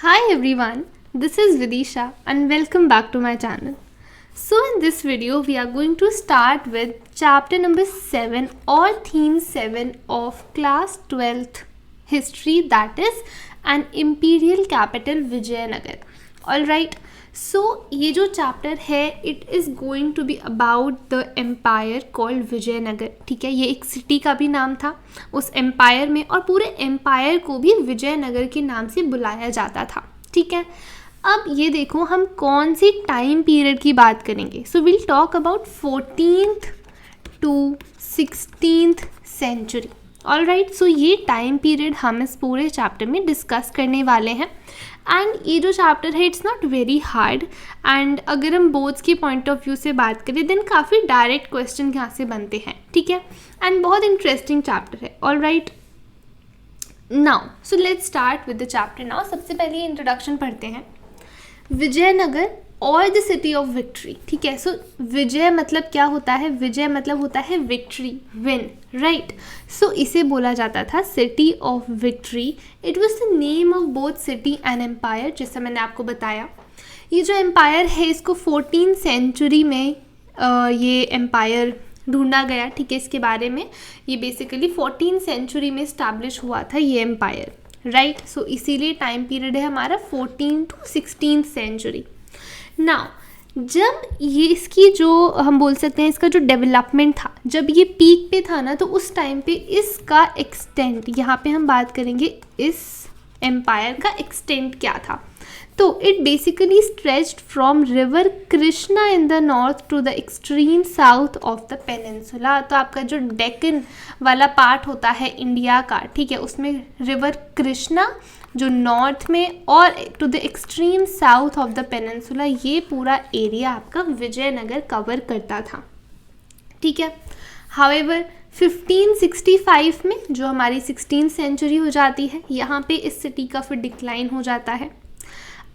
Hi everyone, this is Vidisha and welcome back to my channel. So in this video we are going to start with chapter number 7 or theme 7 of class 12th history, that is an imperial capital Vijayanagar. Alright, so ये जो chapter है it is going to be about the empire called Vijayanagar. ठीक है, ये एक city का भी नाम था उस एम्पायर में और पूरे एम्पायर को भी विजयनगर के नाम से बुलाया जाता था. ठीक है, अब ये देखो हम कौन सी टाइम पीरियड की बात करेंगे. So will talk about 14th to 16th century. Alright, so ये टाइम पीरियड हम इस पूरे चैप्टर में डिस्कस करने वाले हैं. एंड ये जो चैप्टर है it's not very hard and अगर हम बोर्ड्स के पॉइंट ऑफ व्यू से बात करें देन काफ़ी डायरेक्ट क्वेश्चन यहाँ से बनते हैं. ठीक है, एंड बहुत इंटरेस्टिंग चैप्टर है. Alright, now so let's start with the chapter. Now सबसे पहले इंट्रोडक्शन पढ़ते हैं. विजयनगर और द सिटी ऑफ विक्ट्री. ठीक है, सो विजय मतलब क्या होता है? विजय मतलब होता है विक्ट्री, विन, राइट. सो इसे बोला जाता था city of victory. It was the name of both city and empire. जैसा मैंने आपको बताया ये जो एम्पायर है इसको 14th सेंचुरी में ये एम्पायर ढूंढा गया. ठीक है, इसके बारे में ये बेसिकली 14th सेंचुरी में इस्टेब्लिश हुआ था ये एम्पायर, राइट. सो इसीलिए टाइम पीरियड है हमारा 14th to 16th century. Now जब ये इसकी जो हम बोल सकते हैं इसका जो डेवलपमेंट था, जब ये पीक पे था ना, तो उस टाइम पे इसका एक्सटेंट, यहाँ पे हम बात करेंगे इस एम्पायर का एक्सटेंट क्या था. तो it basically stretched from river Krishna in the north to the extreme south of the peninsula. तो आपका जो डेक्कन वाला पार्ट होता है इंडिया का, ठीक है, उसमें रिवर कृष्णा जो नॉर्थ में और to the extreme south of the peninsula, ये पूरा एरिया आपका विजयनगर कवर करता था. ठीक है, हाउएवर 1565 में जो हमारी 16th सेंचुरी हो जाती है, यहाँ पे इस सिटी का फिर डिक्लाइन हो जाता है.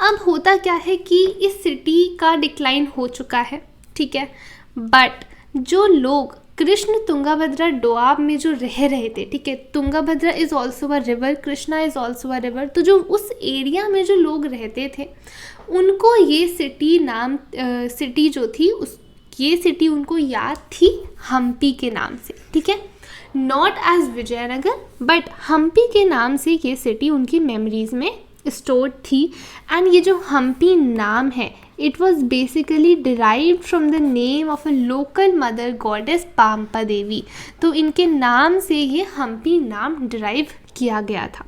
अब होता क्या है कि इस सिटी का डिक्लाइन हो चुका है. ठीक है, बट जो लोग कृष्ण तुंगाभद्रा डोआब में जो रह रहे थे, ठीक है, Tungabhadra is also a river, Krishna is also a river, तो जो उस एरिया में जो लोग रहते थे उनको ये सिटी जो थी ये सिटी उनको याद थी हम्पी के नाम से. ठीक है, not as Vijayanagar but Hampi के नाम से ये सिटी उनकी मेमोरीज में स्टोर्ड थी. एंड ये जो हम्पी नाम है it was basically derived from the name of a local mother goddess Pampa Devi. तो इनके नाम से ये हम्पी नाम डिराइव किया गया था.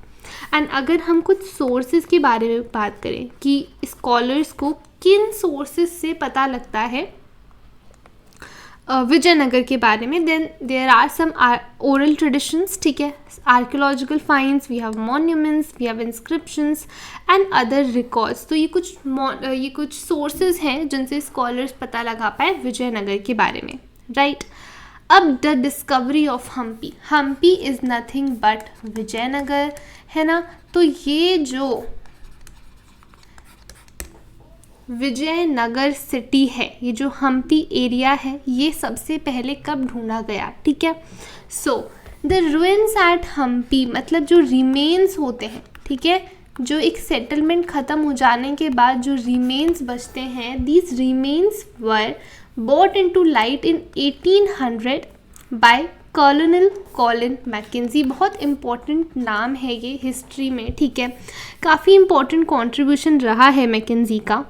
एंड अगर हम कुछ सोर्सेज के बारे में बात करें कि स्कॉलर्स को किन सोर्सेज से पता लगता है विजयनगर के बारे में, then there are some oral traditions. ठीक है, archaeological finds, we have monuments, we have inscriptions and other records. तो ये कुछ सोर्सेज हैं जिनसे स्कॉलर्स पता लगा पाए विजयनगर के बारे में, राइट. अब the discovery of Hampi. Hampi is nothing but Vijayanagar, है ना. तो ये जो विजयनगर सिटी है, ये जो हम्पी एरिया है, ये सबसे पहले कब ढूंढा गया? ठीक है, so the ruins at Hampi मतलब जो रिमेन्स होते हैं, ठीक है, जो एक सेटलमेंट ख़त्म हो जाने के बाद जो रिमेन्स बचते हैं, these remains were brought into light in 1800 by colonel Colin Mackenzie. बहुत इम्पॉर्टेंट नाम है ये हिस्ट्री में. ठीक है, काफ़ी इम्पॉर्टेंट कॉन्ट्रीब्यूशन रहा है मैकेंजी का.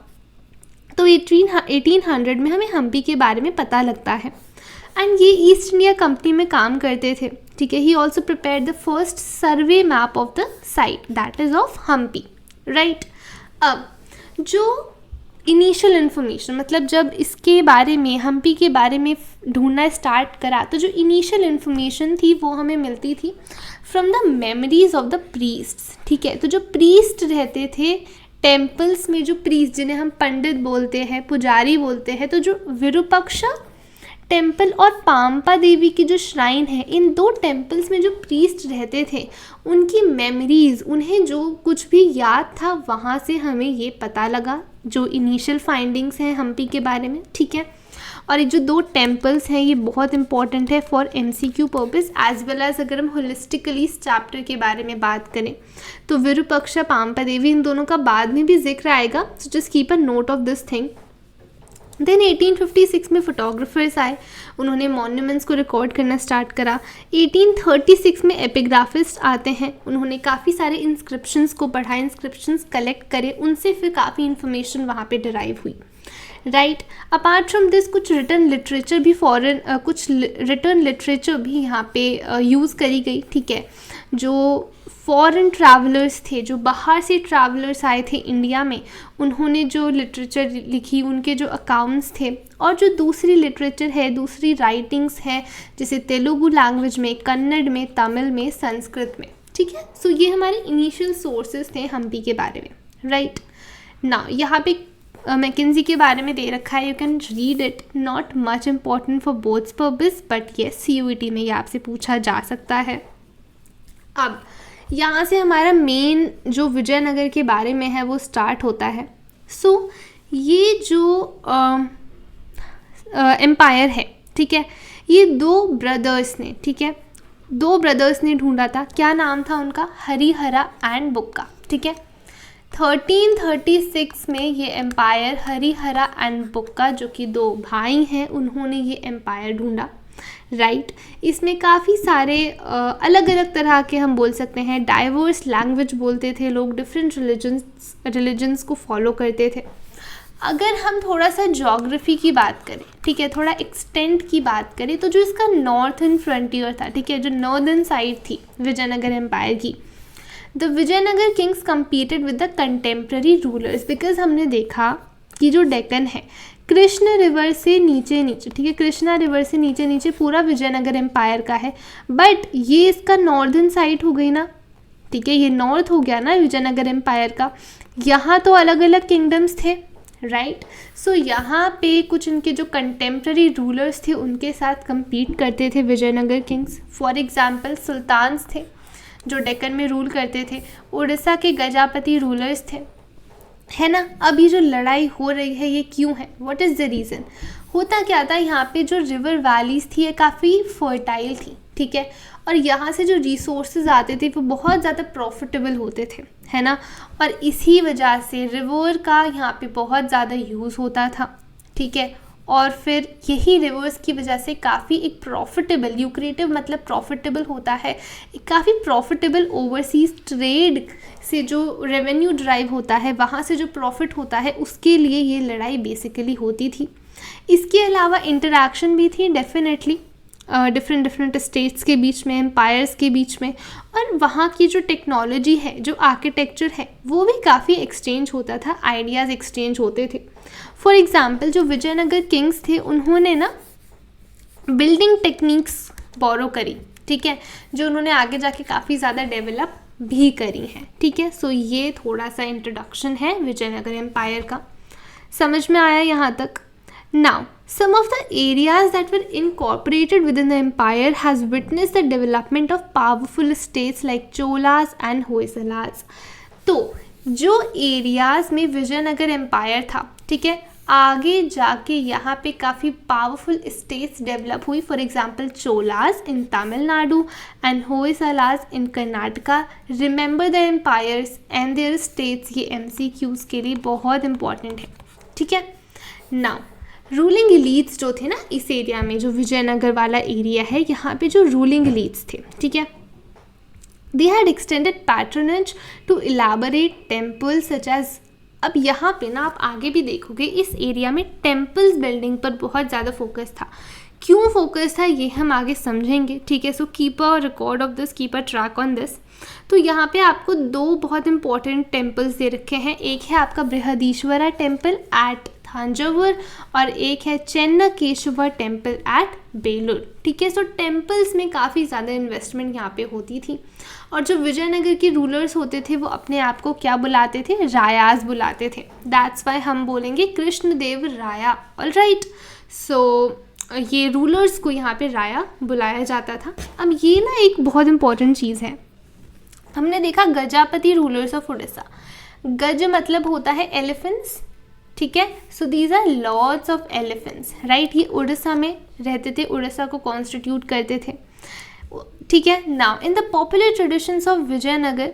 तो 1800 में हमें हम्पी के बारे में पता लगता है. एंड ये ईस्ट इंडिया कंपनी में काम करते थे. ठीक है, he also prepare the first survey map of the site that is of Hampi, right. अब जो इनिशियल इन्फॉर्मेशन मतलब जब इसके बारे में हम्पी के बारे में ढूंढना स्टार्ट करा, तो जो इनिशियल इन्फॉर्मेशन थी वो हमें मिलती थी from the memories of the priests. ठीक है, तो जो प्रीस्ट रहते थे टेम्पल्स में, जो प्रीस्ट जिन्हें हम पंडित बोलते हैं, पुजारी बोलते हैं, तो जो विरूपाक्षा टेम्पल और पाम्पा देवी की जो श्राइन है, इन दो टेम्पल्स में जो प्रीस्ट रहते थे उनकी मेमोरीज, उन्हें जो कुछ भी याद था वहाँ से हमें ये पता लगा जो इनिशियल फाइंडिंग्स हैं हम्पी के बारे में. ठीक है, और ये जो 2 टेम्पल्स हैं ये बहुत इंपॉर्टेंट है for MCQ purpose as well as अगर हम होलिस्टिकली इस चैप्टर के बारे में बात करें तो विरूपाक्षा पांपदेवी इन दोनों का बाद में भी जिक्र आएगा, so just keep a note of this thing. Then 1856 में फोटोग्राफर्स आए, उन्होंने मॉन्यूमेंट्स को रिकॉर्ड करना स्टार्ट करा। 1836 में एपिग्राफिस्ट आते हैं, उन्होंने काफ़ी सारे इंस्क्रिप्शंस को पढ़ा, इंस्क्रिप्शंस कलेक्ट करे, उनसे फिर काफ़ी इन्फॉर्मेशन वहाँ पे डिराइव हुई, राइट। अपार्ट फ्रॉम दिस कुछ रिटर्न लिटरेचर भी कुछ रिटर्न लिटरेचर भी यहाँ पे यूज़ करी गई, ठीक है। जो फॉरेन ट्रैवलर्स थे, जो बाहर से ट्रैवलर्स आए थे इंडिया में, उन्होंने जो लिटरेचर लिखी, उनके जो अकाउंट्स थे, और जो दूसरी लिटरेचर है, दूसरी राइटिंग्स हैं, जैसे तेलुगु लैंग्वेज में, कन्नड़ में, तमिल में, संस्कृत में, ठीक है। सो ये हमारे इनिशियल सोर्सेज थे हम्पी के बारे में, राइट। ना यहाँ पे मैकेंजी के बारे में दे रखा है, you can read it, not much important for both's purpose but yes CUET में ये आपसे पूछा जा सकता है। अब यहाँ से हमारा मेन जो विजयनगर के बारे में है वो स्टार्ट होता है। सो ये जो एम्पायर है, ठीक है, ये 2 ब्रदर्स ने, ठीक है, 2 ब्रदर्स ने ढूंढा था। क्या नाम था उनका? हरिहरा एंड बुक्का, ठीक है। 1336 में ये एम्पायर हरिहरा एंड बुक्का, जो कि 2 भाई हैं, उन्होंने ये एम्पायर ढूंढा, राइट। इसमें काफ़ी सारे अलग अलग तरह के हम बोल सकते हैं डाइवर्स लैंग्वेज बोलते थे लोग, डिफरेंट रिलीजन्स को फॉलो करते थे। अगर हम थोड़ा सा ज्योग्राफी की बात करें, ठीक है, थोड़ा एक्सटेंट की बात करें, तो जो इसका नॉर्थर्न फ्रंटियर था, ठीक है, जो नॉर्दर्न साइड थी विजयनगर एम्पायर की, the Vijayanagar kings competed with the contemporary rulers, because हमने देखा कि जो डेक्कन है कृष्ण रिवर से नीचे नीचे, ठीक है, कृष्णा रिवर से नीचे नीचे पूरा विजयनगर एम्पायर का है, बट ये इसका नॉर्दर्न साइड हो गई ना, ठीक है, ये नॉर्थ हो गया ना विजयनगर एम्पायर का। यहाँ तो अलग अलग किंगडम्स थे, राइट। सो यहाँ पे कुछ इनके जो कंटेम्प्रेरी रूलर्स थे उनके साथ compete करते थे Vijayanagar kings. For example sultans थे जो डेक्कन में रूल करते थे, उड़ीसा के गजापति रूलर्स थे, है ना। अब ये जो लड़ाई हो रही है ये क्यों है, व्हाट इज़ द रीज़न? होता क्या था, यहाँ पे जो रिवर वैलीज थी ये काफ़ी फर्टाइल थी, ठीक है, और यहाँ से जो रिसोर्सेज आते थे वो बहुत ज़्यादा प्रॉफिटेबल होते थे, है ना। और इसी वजह से रिवर का यहाँ पे बहुत ज़्यादा यूज़ होता था, ठीक है। और फिर यही रिवर्स की वजह से काफ़ी एक प्रॉफिटेबल, ल्यूक्रेटिव मतलब प्रॉफिटेबल होता है, एक काफ़ी प्रॉफिटेबल ओवरसीज़ ट्रेड से जो रेवेन्यू ड्राइव होता है, वहाँ से जो प्रॉफिट होता है, उसके लिए ये लड़ाई बेसिकली होती थी। इसके अलावा इंटरैक्शन भी थी डेफिनेटली डिफरेंट स्टेट्स के बीच में, एम्पायर्स के बीच में, और वहाँ की जो टेक्नोलॉजी है, जो आर्किटेक्चर है, वो भी काफ़ी एक्सचेंज होता था, आइडियाज़ एक्सचेंज होते थे। फॉर एग्ज़ाम्पल जो विजयनगर किंग्स थे उन्होंने ना बिल्डिंग टेक्निक्स बोरो करी, ठीक है, जो उन्होंने आगे जाके काफ़ी ज़्यादा डेवलप भी करी हैं, ठीक है। सो ये थोड़ा सा इंट्रोडक्शन है विजयनगर एम्पायर का, समझ में आया यहाँ तक? Now, some of the areas that were incorporated within the empire has witnessed the development of powerful states like Cholas and Hoysalas. तो जो एरियाज़ में विजयनगर एम्पायर था, ठीक है, आगे जाके यहाँ पे काफ़ी पावरफुल स्टेट्स डेवलप हुई। For example Cholas in Tamil Nadu and Hoysalas in Karnataka. Remember the empires and their states, ये MCQs के लिए बहुत इंपॉर्टेंट है, ठीक है। नाउ रूलिंग एलीट्स जो थे ना इस एरिया में, जो विजयनगर वाला एरिया है, यहाँ पे जो रूलिंग एलीट्स थे, ठीक है, they had extended patronage to elaborate temples such as. अब यहाँ पे ना आप आगे भी देखोगे इस एरिया में टेम्पल्स बिल्डिंग पर बहुत ज़्यादा फोकस था। क्यों फोकस था ये हम आगे समझेंगे, ठीक है। So keep a record of this, keep a track on this. तो यहाँ पे आपको 2 बहुत इंपॉर्टेंट टेम्पल्स दे रखे हैं, एक है आपका बृहदीश्वरा टेम्पल एट थांजावुर और एक है चेन्नकेशवर टेम्पल एट बेलूर, ठीक है। सो टेम्पल्स में काफ़ी ज़्यादा इन्वेस्टमेंट यहाँ पे होती थी, और जो विजयनगर के रूलर्स होते थे वो अपने आप को क्या बुलाते थे, रायाज बुलाते थे। दैट्स वाई हम बोलेंगे कृष्णदेव राया, ऑलराइट। सो ये रूलर्स को यहाँ पे राया बुलाया जाता था। अब ये ना एक बहुत इंपॉर्टेंट चीज़ है, हमने देखा गजापति रूलर्स ऑफ उड़ीसा। गज मतलब होता है एलिफेंट्स, ठीक है। So these are lords of elephants, right. ये उड़ीसा में रहते थे, उड़ीसा को कॉन्स्टिट्यूट करते थे, ठीक है। Now in the popular traditions of Vijayanagar,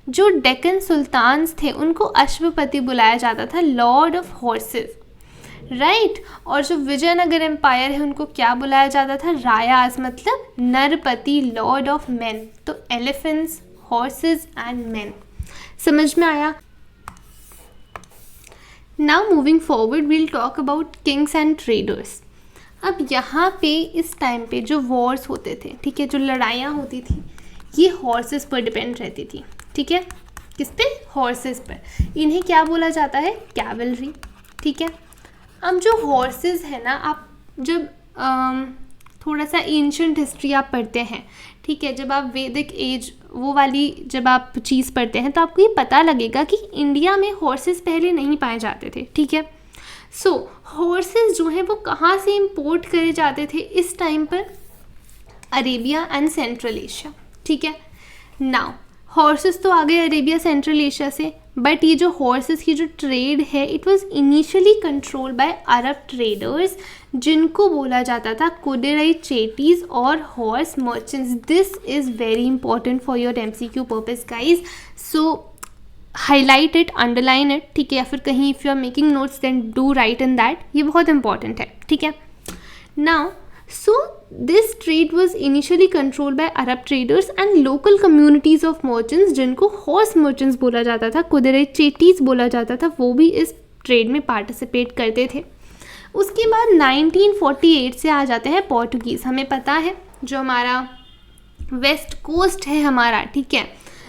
जो डेक्कन सुल्तान्स थे उनको अश्वपति बुलाया जाता था, लॉर्ड ऑफ हॉर्सेस, राइट। और जो विजयनगर एम्पायर है उनको क्या बुलाया जाता था, रायाज, मतलब नरपति, लॉर्ड ऑफ मैन। तो एलिफेंट्स, हॉर्सेस एंड मैन, समझ में आया। Now moving forward we'll talk about kings and traders. अब यहाँ पे इस टाइम पे जो वॉर्स होते थे, ठीक है, जो लड़ाइयाँ होती थी, ये हॉर्सेस पर डिपेंड रहती थी, ठीक है। किस पे, हॉर्सेस पर। इन्हें क्या बोला जाता है, कैवलरी, ठीक है। अब जो हॉर्सेस है ना, आप जब थोड़ा सा एंशंट हिस्ट्री आप पढ़ते हैं, ठीक है, जब आप वैदिक एज वो वाली जब आप चीज़ पढ़ते हैं तो आपको ये पता लगेगा कि इंडिया में हॉर्सेस पहले नहीं पाए जाते थे, ठीक है। सो हॉर्सेस जो हैं वो कहाँ से इंपोर्ट करे जाते थे इस टाइम पर, अरेबिया एंड सेंट्रल एशिया, ठीक है। नाउ हॉर्सेस तो आ गए अरेबिया सेंट्रल एशिया से, बट ये जो हॉर्सेस की जो ट्रेड है it was initially control by Arab traders, जिनको बोला जाता था कुदिरई चेटीज और horse merchants. This is very important for your MCQ purpose guys, so highlight it, underline it, ठीक है, या फिर कहीं if you are making notes then do write in that, ये बहुत इंपॉर्टेंट है, ठीक है। Now so this trade was initially controlled by Arab traders and local communities of merchants, जिनको horse merchants बोला जाता था, कुदिरे चेटीज बोला जाता था, वो भी इस ट्रेड में पार्टिसिपेट करते थे। उसके बाद 1948 से आ जाते हैं पोर्टुगीज़। हमें पता है जो हमारा वेस्ट कोस्ट है हमारा, ठीक है,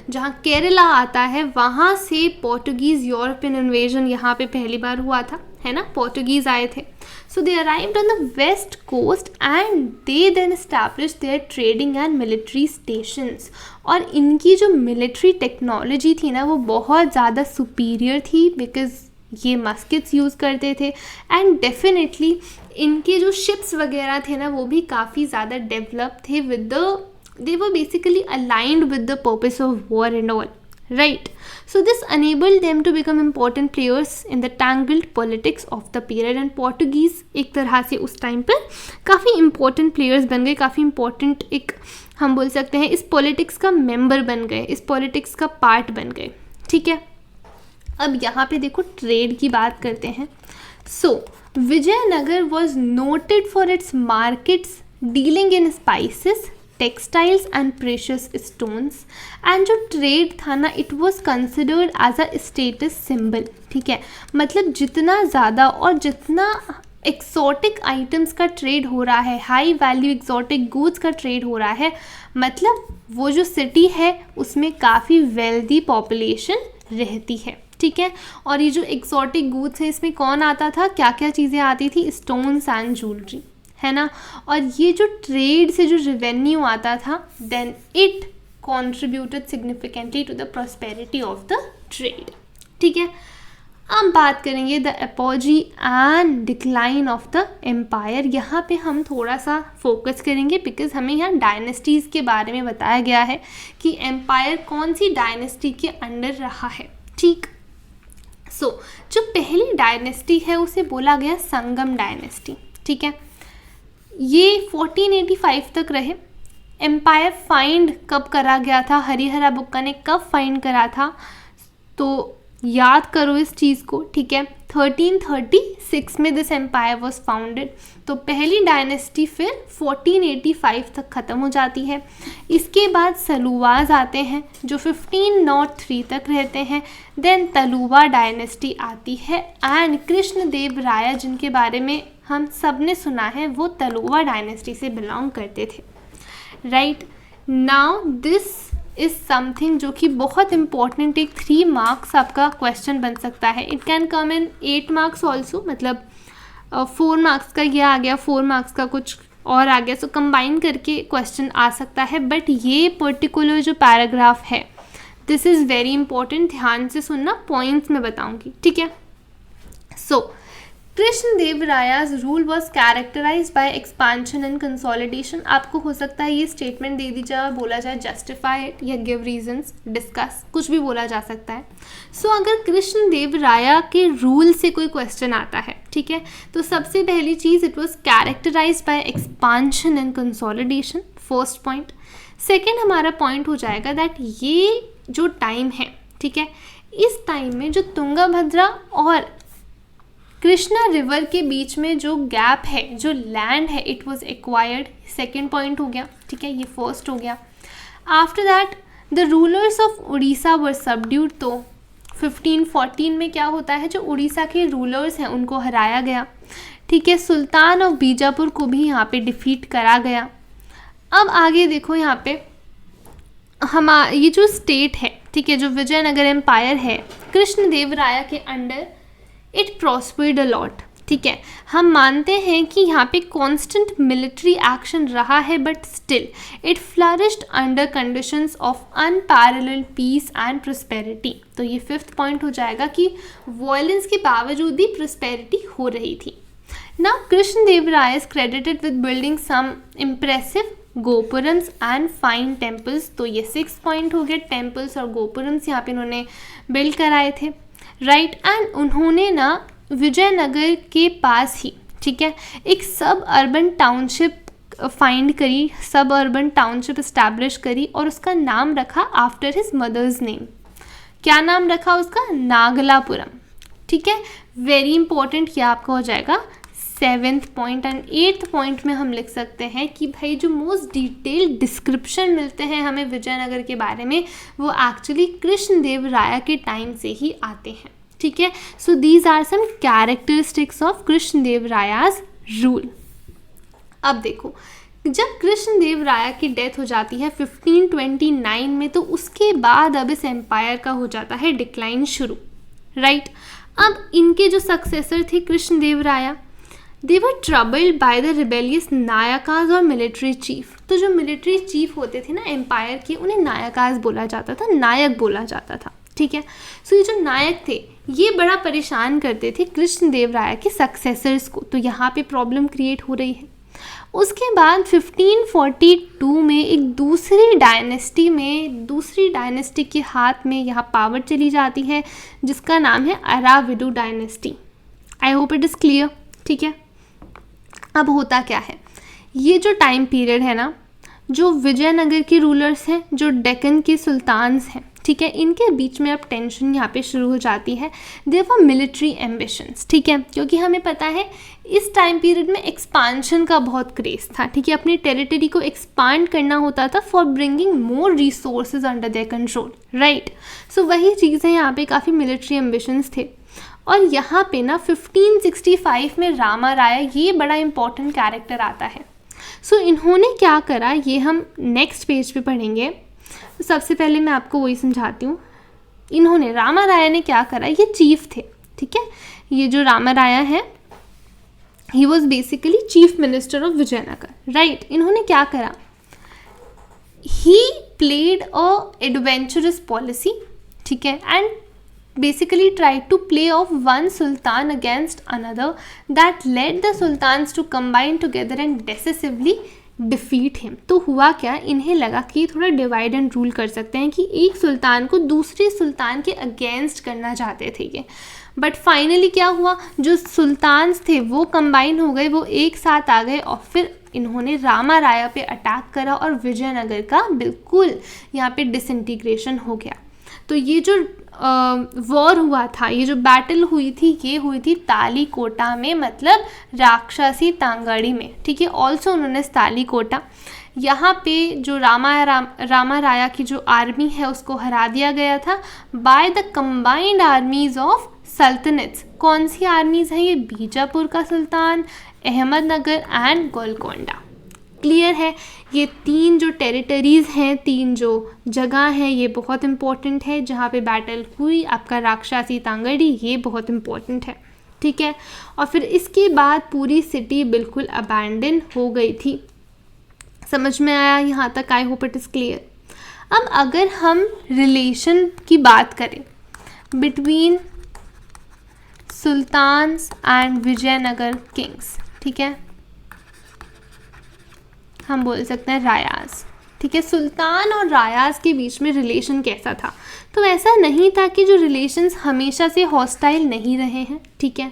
जहाँ केरला आता है, वहाँ से पोर्टुगीज़ यूरोपियन इन्वेजन यहाँ पे पहली बार हुआ था, है ना, पोर्टुगीज़ आए थे। So they arrived on the west coast and they then established their trading and military stations. और इनकी जो मिलिट्री टेक्नोलॉजी थी ना वो बहुत ज़्यादा सुपीरियर थी, बिकॉज ये मस्किट्स यूज़ करते थे, एंड डेफिनेटली इनके जो शिप्स वगैरह थे ना वो भी काफ़ी ज़्यादा डेवलप थे with the, they were basically aligned with the purpose of war and all, right? So this enabled them to become important players in the tangled politics of the period, and Portuguese एक तरह से उस time पर काफ़ी important players बन गए, काफ़ी important एक हम बोल सकते हैं इस politics का member बन गए, इस politics का part बन गए, ठीक है। अब यहाँ पे देखो ट्रेड की बात करते हैं। So Vijayanagar was noted for its markets dealing in spices, textiles and precious stones, and जो ट्रेड था ना it was considered as a status symbol, ठीक है। मतलब जितना ज़्यादा और जितना एक्सोटिक आइटम्स का ट्रेड हो रहा है, हाई वैल्यू एक्सोटिक गुड्स का ट्रेड हो रहा है, मतलब वो जो सिटी है उसमें काफ़ी वेल्दी पॉपुलेशन रहती है, ठीक है। और ये जो एक्सोटिक गुड्स है इसमें कौन आता था, क्या क्या चीज़ें आती थी, स्टोन्स एंड ज्वेलरी, है ना। और ये जो ट्रेड से जो रेवेन्यू आता था then it contributed significantly to the prosperity of the trade, ठीक है। अब बात करेंगे the apogee and decline of the empire. यहाँ पे हम थोड़ा सा फोकस करेंगे बिकॉज हमें यहाँ डायनेस्टीज़ के बारे में बताया गया है कि एम्पायर कौन सी डायनेस्टी के अंडर रहा है, ठीक। सो जो पहली डायनेस्टी है उसे बोला गया संगम डायनेस्टी, ठीक है। ये 1485 तक रहे। एम्पायर फाइंड कब करा गया था, हरिहरा बुक्का ने कब फाइंड करा था, तो याद करो इस चीज़ को, ठीक है। 1336 में दिस एम्पायर वॉज फाउंडेड। तो पहली डायनेस्टी फिर 1485 तक ख़त्म हो जाती है। इसके बाद सलूवाज आते हैं जो 1503 तक रहते हैं। देन तलुवा डायनेस्टी आती है एंड कृष्णदेव राय जिनके बारे में हम सब ने सुना है वो तलुवा डायनेस्टी से बिलोंग करते थे, right. Now this is something जो कि बहुत इंपॉर्टेंट, एक 3 मार्क्स आपका क्वेश्चन बन सकता है। It can come in 8 marks also, मतलब 4 मार्क्स का ये आ गया, 4 मार्क्स का कुछ और आ गया, सो कंबाइन करके क्वेश्चन आ सकता है। बट ये पर्टिकुलर जो पैराग्राफ है दिस इज़ वेरी इंपॉर्टेंट, ध्यान से सुनना, पॉइंट्स में बताऊंगी, ठीक है। So Krishnadevaraya's rule was characterise by expansion and consolidation. आपको हो सकता है ये स्टेटमेंट दे दी जाए, बोला जाए जस्टिफाई इट या गिव रीजंस, डिस्कस, कुछ भी बोला जा सकता है। सो अगर कृष्णदेवराया के रूल से कोई क्वेश्चन आता है, ठीक है, तो सबसे पहली चीज़ it was characterise by expansion and consolidation, first point. Second हमारा पॉइंट हो जाएगा दैट ये जो टाइम है, ठीक है, इस टाइम में जो तुंगभद्रा और कृष्णा रिवर के बीच में जो गैप है, जो लैंड है, it was acquired, second point हो गया, ठीक है, ये फर्स्ट हो गया। After that the rulers of Orissa were subdued, तो 1514 में क्या होता है, जो उड़ीसा के रूलर्स हैं उनको हराया गया, ठीक है। सुल्तान ऑफ बीजापुर को भी यहाँ पे डिफीट करा गया। अब आगे देखो यहाँ पे ये जो स्टेट है, ठीक है, जो विजयनगर एम्पायर है, कृष्णदेवराया के under it prospered a lot, ठीक है। हम मानते हैं कि यहाँ पे कांस्टेंट मिलिट्री एक्शन रहा है, but still it flourished under conditions of unparalleled peace and prosperity. तो ये फिफ्थ पॉइंट हो जाएगा कि वॉयलेंस के बावजूद भी प्रोस्पेरिटी हो रही थी। Now Krishnadevaraya is credited with building some impressive gopurams and fine temples. तो ये सिक्स पॉइंट हो गया, टेम्पल्स और गोपुरम्स यहाँ पे इन्होंने बिल्ड कराए थे, राइट। एंड उन्होंने ना विजयनगर के पास ही, ठीक है, एक सब अर्बन टाउनशिप फाइंड करी, सब अर्बन टाउनशिप इस्टेब्लिश करी और उसका नाम रखा आफ्टर हिज मदर्स नेम। क्या नाम रखा उसका? नागलापुरम, ठीक है। वेरी इंपॉर्टेंट, क्या आपका हो जाएगा seventh point. And eighth point में हम लिख सकते हैं कि भाई जो मोस्ट डिटेल्ड डिस्क्रिप्शन मिलते हैं हमें विजयनगर के बारे में, वो एक्चुअली कृष्णदेवराया के टाइम से ही आते हैं, ठीक है। So these are some characteristics of Krishnadevaraya's rule. अब देखो, जब कृष्णदेवराया की डेथ हो जाती है 1529 में, तो उसके बाद अब इस एम्पायर का हो जाता है डिक्लाइन शुरू, राइट। अब इनके जो सक्सेसर थे कृष्णदेवराया, दे वर ट्रबल्ड बाय द रिबेलियस नायकाज और मिलिट्री चीफ। तो जो मिलिट्री चीफ होते थे ना एम्पायर के, उन्हें नायकाज बोला जाता था, नायक बोला जाता था, ठीक है। सो ये जो नायक थे ये बड़ा परेशान करते थे कृष्णदेवराया के सक्सेसर्स को, तो यहाँ पे प्रॉब्लम क्रिएट हो रही है। उसके बाद 1542 में एक दूसरी डायनेस्टी के हाथ में यहाँ पावर चली जाती है, जिसका नाम है Aravidu dynasty. I hope it is clear, ठीक है। अब होता क्या है, ये जो टाइम पीरियड है ना, जो विजयनगर के रूलर्स हैं, जो डेक्कन के सुल्तान्स हैं, ठीक है, इनके बीच में अब टेंशन यहाँ पे शुरू हो जाती है। देयर वर मिलिट्री एम्बिशंस, ठीक है, क्योंकि हमें पता है इस टाइम पीरियड में एक्सपांशन का बहुत क्रेज था, ठीक है। अपनी टेरिटरी को एक्सपांड करना होता था for bringing more resources under their control, right. So वही चीज़ें यहाँ पे काफ़ी मिलिट्री एम्बिशंस थे। और यहाँ पे ना 1565 में रामा राया, ये बड़ा इंपॉर्टेंट कैरेक्टर आता है। सो इन्होंने क्या करा, ये हम नेक्स्ट पेज पे पढ़ेंगे। सबसे पहले मैं आपको वही समझाती हूँ। इन्होंने, रामा राया ने क्या करा, ये चीफ थे, ठीक है। ये जो रामा राया है, he was basically chief minister of Vijayanagar, right. इन्होंने क्या करा, he played a adventurous policy, ठीक है, and basically tried to play off one sultan against another that led the sultans to combine together and decisively defeat him। तो हुआ क्या, इन्हें लगा कि थोड़ा डिवाइड एंड रूल कर सकते हैं, कि एक सुल्तान को दूसरे सुल्तान के अगेंस्ट करना चाहते थे ये। बट फाइनली क्या हुआ, जो सुल्तान्स थे वो कंबाइन हो गए, वो एक साथ आ गए और फिर इन्होंने रामा राया पे अटैक करा और विजयनगर का बिल्कुल यहाँ पे डिसइंटीग्रेशन हो गया। तो ये जो वॉर हुआ था, ये जो बैटल हुई थी, ये हुई थी तालीकोटा में, मतलब राक्षसी तांगड़ी में, ठीक है। ऑल्सो उन्होंने तालीकोटा, यहाँ पे जो रामा राया की जो आर्मी है उसको हरा दिया गया था by the combined armies of sultanates. कौन सी आर्मीज हैं ये? बीजापुर का सुल्तान, अहमदनगर एंड गोलकोंडा। क्लियर है, ये तीन जो टेरिटरीज़ हैं, तीन जो जगह हैं, ये बहुत इंपॉर्टेंट है। जहाँ पे बैटल हुई आपका राक्षसी तांगड़ी, ये बहुत इंपॉर्टेंट है, ठीक है। और फिर इसके बाद पूरी सिटी बिल्कुल अबैंडन हो गई थी। समझ में आया यहाँ तक? I hope it is clear. अब अगर हम रिलेशन की बात करें between sultans and Vijayanagar kings, ठीक है, हम बोल सकते हैं रायाज, ठीक है। सुल्तान और रायाज के बीच में रिलेशन कैसा था? तो ऐसा नहीं था कि जो रिलेशंस हमेशा से हॉस्टाइल नहीं रहे हैं, ठीक है।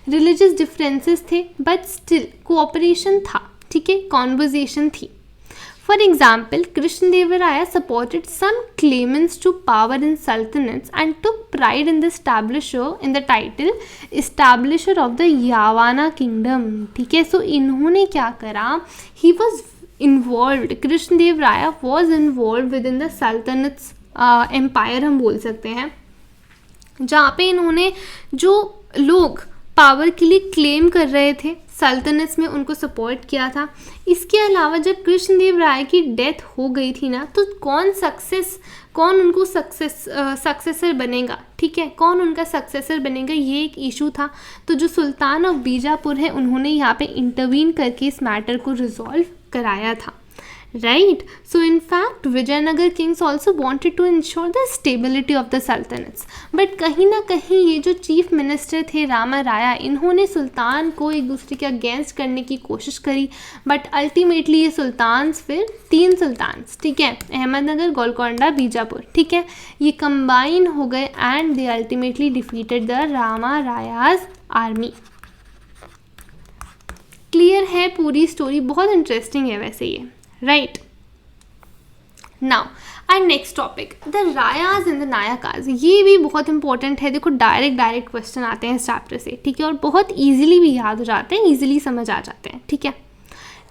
रिलीजियस डिफरेंसेस थे बट स्टिल कोऑपरेशन था, ठीक है, कॉन्वर्जेशन थी। For example, Krishnadevaraya supported some claimants to power in sultanates and took pride in the title establisher of the Yavana kingdom, ठीक है। सो इन्होंने क्या करा, he was involve, Krishnadeva Raya was involve with in the sultanates empire, हम बोल सकते हैं, जहाँ पे इन्होंने जो लोग पावर के लिए क्लेम कर रहे थे सल्तनट्स में उनको सपोर्ट किया था। इसके अलावा जब कृष्णदेव राय की डेथ हो गई थी ना, तो कौन उनको सक्सेसर बनेगा, ठीक है, कौन उनका सक्सेसर बनेगा, ये एक इशू था। तो जो सुल्तान ऑफ बीजापुर है उन्होंने यहाँ पे इंटरवीन करके इस मैटर को रिजॉल्व कराया था, right. So in fact Vijayanagara kings also wanted to ensure the stability of the sultanates, but कहीं ना कहीं ये जो चीफ मिनिस्टर थे रामा राया, इन्होंने सुल्तान को एक दूसरे के अगेंस्ट करने की कोशिश करी, बट अल्टीमेटली ये सुल्तान्स फिर 3 सुल्तान्स, ठीक है, अहमदनगर, गोलकोंडा, बीजापुर, ठीक है, ये कंबाइन हो गए and they ultimately defeated the Rama Rayas army. Clear है पूरी स्टोरी? बहुत इंटरेस्टिंग है वैसे ये, right. Now our next topic, the Rayas and the Nayakas. ये भी बहुत इंपॉर्टेंट है। देखो डायरेक्ट क्वेश्चन आते हैं इस चैप्टर से, ठीक है, और बहुत इजीली भी याद हो जाते हैं, इजीली समझ आ जाते हैं, ठीक है।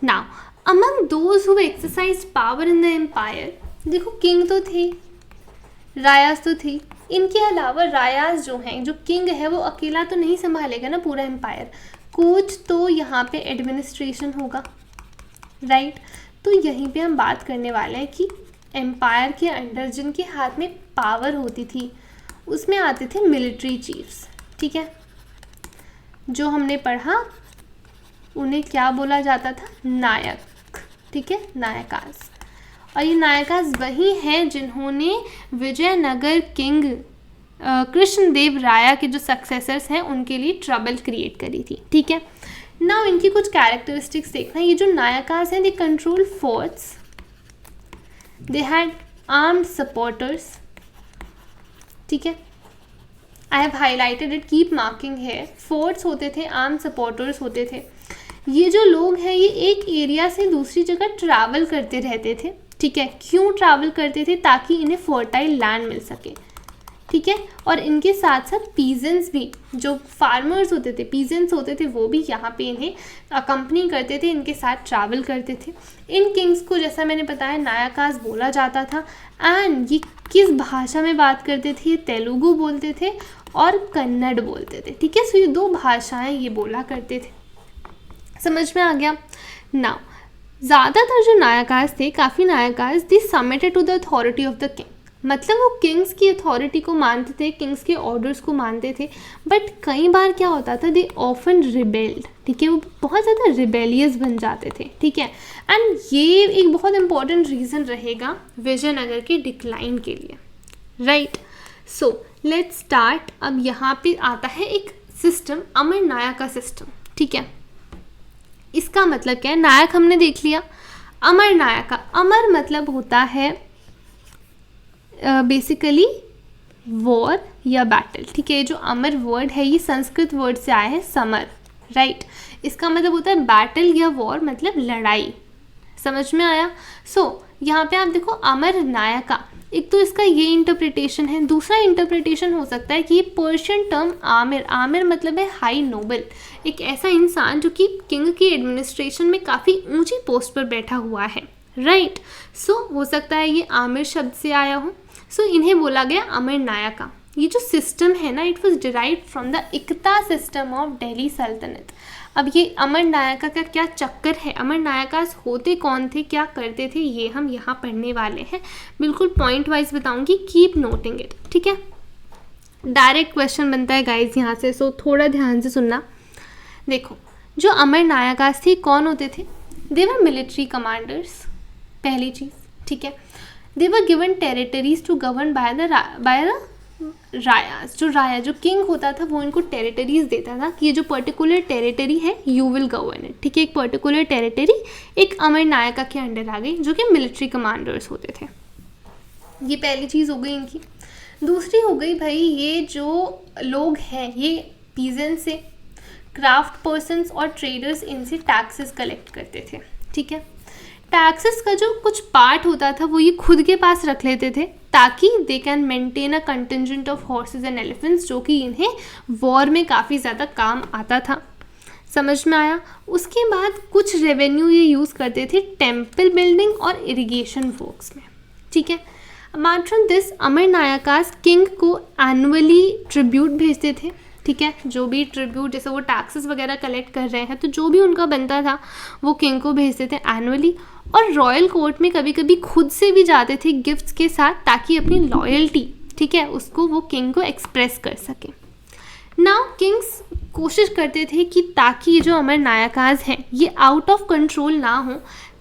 Now among those who exercise power in the empire, देखो किंग तो थे, रायाज तो थी, इनके अलावा रायाज जो हैं, जो किंग है वो अकेला तो नहीं संभालेगा ना पूरा एम्पायर, कुछ तो यहाँ पे एडमिनिस्ट्रेशन होगा, राइट। तो यहीं पे हम बात करने वाले हैं कि एम्पायर के अंडर जिनके हाथ में पावर होती थी उसमें आते थे मिलिट्री चीफ्स, ठीक है, जो हमने पढ़ा उन्हें क्या बोला जाता था, नायक, ठीक है, नायकाज। और ये नायकाज वही हैं जिन्होंने विजयनगर किंग कृष्णदेव राया के जो सक्सेसर्स हैं उनके लिए ट्रबल क्रिएट करी थी, ठीक है। नाउ इनकी कुछ कैरेक्टरिस्टिक्स देखना। ये जो नायकाज हैं, they control forts, they had armed supporters, ठीक है, I have highlighted it, keep marking है। फोर्ट्स होते थे, आर्म सपोर्टर्स होते थे। ये जो लोग हैं ये एक एरिया से दूसरी जगह ट्रैवल करते रहते थे, ठीक है। क्यों ट्रैवल करते थे? ताकि इन्हें फर्टाइल लैंड मिल सके, ठीक है। और इनके साथ साथ पीजेंट्स भी, जो फार्मर्स होते थे, पीजेंट्स होते थे, वो भी यहाँ पे इन्हें अकम्पनी करते थे, इनके साथ ट्रैवल करते थे। इन किंग्स को जैसा मैंने बताया नायकाज बोला जाता था। एंड ये किस भाषा में बात करते थे? ये तेलुगु बोलते थे और कन्नड़ बोलते थे, ठीक है। सो ये 2 भाषाएं ये बोला करते थे, समझ में आ गया। नाउ ज़्यादातर जो नायकाज थे, काफ़ी Nayakas, they submitted to the authority of the king, मतलब वो किंग्स की अथॉरिटी को मानते थे, किंग्स के ऑर्डर्स को मानते थे। बट कई बार क्या होता था, दे ऑफन रिबेल्ड, ठीक है, वो बहुत ज़्यादा रिबेलियस बन जाते थे, ठीक है। एंड ये एक बहुत इंपॉर्टेंट रीज़न रहेगा विजयनगर के डिक्लाइन के लिए, राइट। So let's start. अब यहाँ पे आता है एक सिस्टम, अमर नायका सिस्टम, ठीक है। इसका मतलब क्या है? नायक हमने देख लिया, अमर नायका, अमर मतलब होता है बेसिकली वॉर या बैटल, ठीक है। जो अमर वर्ड है ये संस्कृत वर्ड से आया है, समर, राइट। इसका मतलब होता है बैटल या वॉर, मतलब लड़ाई, समझ में आया। सो यहाँ पे आप देखो अमर नायका, एक तो इसका ये इंटरप्रिटेशन है। दूसरा इंटरप्रिटेशन हो सकता है कि ये पर्शियन टर्म आमिर, आमिर मतलब है हाई नोबल, एक ऐसा इंसान जो कि किंग की एडमिनिस्ट्रेशन में काफ़ी ऊंची पोस्ट पर बैठा हुआ है, राइट। सो हो सकता है ये आमिर शब्द से आया हो। सो इन्हें बोला गया अमर नायका। ये जो सिस्टम है ना, it was derived from the iqta system of Delhi Sultanate. अब ये अमर नायका का क्या चक्कर है, अमर नायकास होते कौन थे, क्या करते थे, ये हम यहाँ पढ़ने वाले हैं। बिल्कुल पॉइंट वाइज बताऊंगी, कीप नोटिंग इट, ठीक है। डायरेक्ट क्वेश्चन बनता है गाइज यहाँ से, सो थोड़ा ध्यान से सुनना। देखो जो अमर नायकास थे कौन होते थे? दे वर मिलिट्री कमांडर्स, पहली चीज़, ठीक है। They were given territories to govern by the Rayas. जो किंग होता था वो इनको टेरिटरीज देता था कि ये जो पर्टिकुलर टेरिटरी है यू विल गवर्न इट, ठीक है। एक पर्टिकुलर टेरिटरी एक अमर नायका के अंडर आ गई जो कि मिलिट्री कमांडर्स होते थे। ये पहली चीज़ हो गई इनकी। दूसरी हो गई भाई, ये जो लोग हैं ये पीजेंट से, क्राफ्ट पर्सन्स और ट्रेडर्स इनसे टैक्सेस कलेक्ट करते थे, ठीक है। टैक्सेस का जो कुछ पार्ट होता था वो ये खुद के पास रख लेते थे ताकि they can maintain a contingent of horses and elephants, जो कि इन्हें वॉर में काफ़ी ज़्यादा काम आता था। समझ में आया। उसके बाद कुछ रेवेन्यू ये यूज़ करते थे टेम्पल बिल्डिंग और इरिगेशन वर्क्स में, ठीक है। Apart from this Amar Nayakas king को एनुअली ट्रिब्यूट भेजते थे, ठीक है। जो भी ट्रिब्यूट, जैसे वो टैक्सेस वगैरह कलेक्ट कर रहे हैं तो जो भी उनका बनता था वो किंग को भेजते थे एनुअली। और रॉयल कोर्ट में कभी कभी खुद से भी जाते थे गिफ्ट्स के साथ ताकि अपनी लॉयल्टी, ठीक है, उसको वो किंग को एक्सप्रेस कर सके। नाउ किंग्स कोशिश करते थे कि ताकि ये जो अमर नायकाज हैं ये आउट ऑफ कंट्रोल ना हो,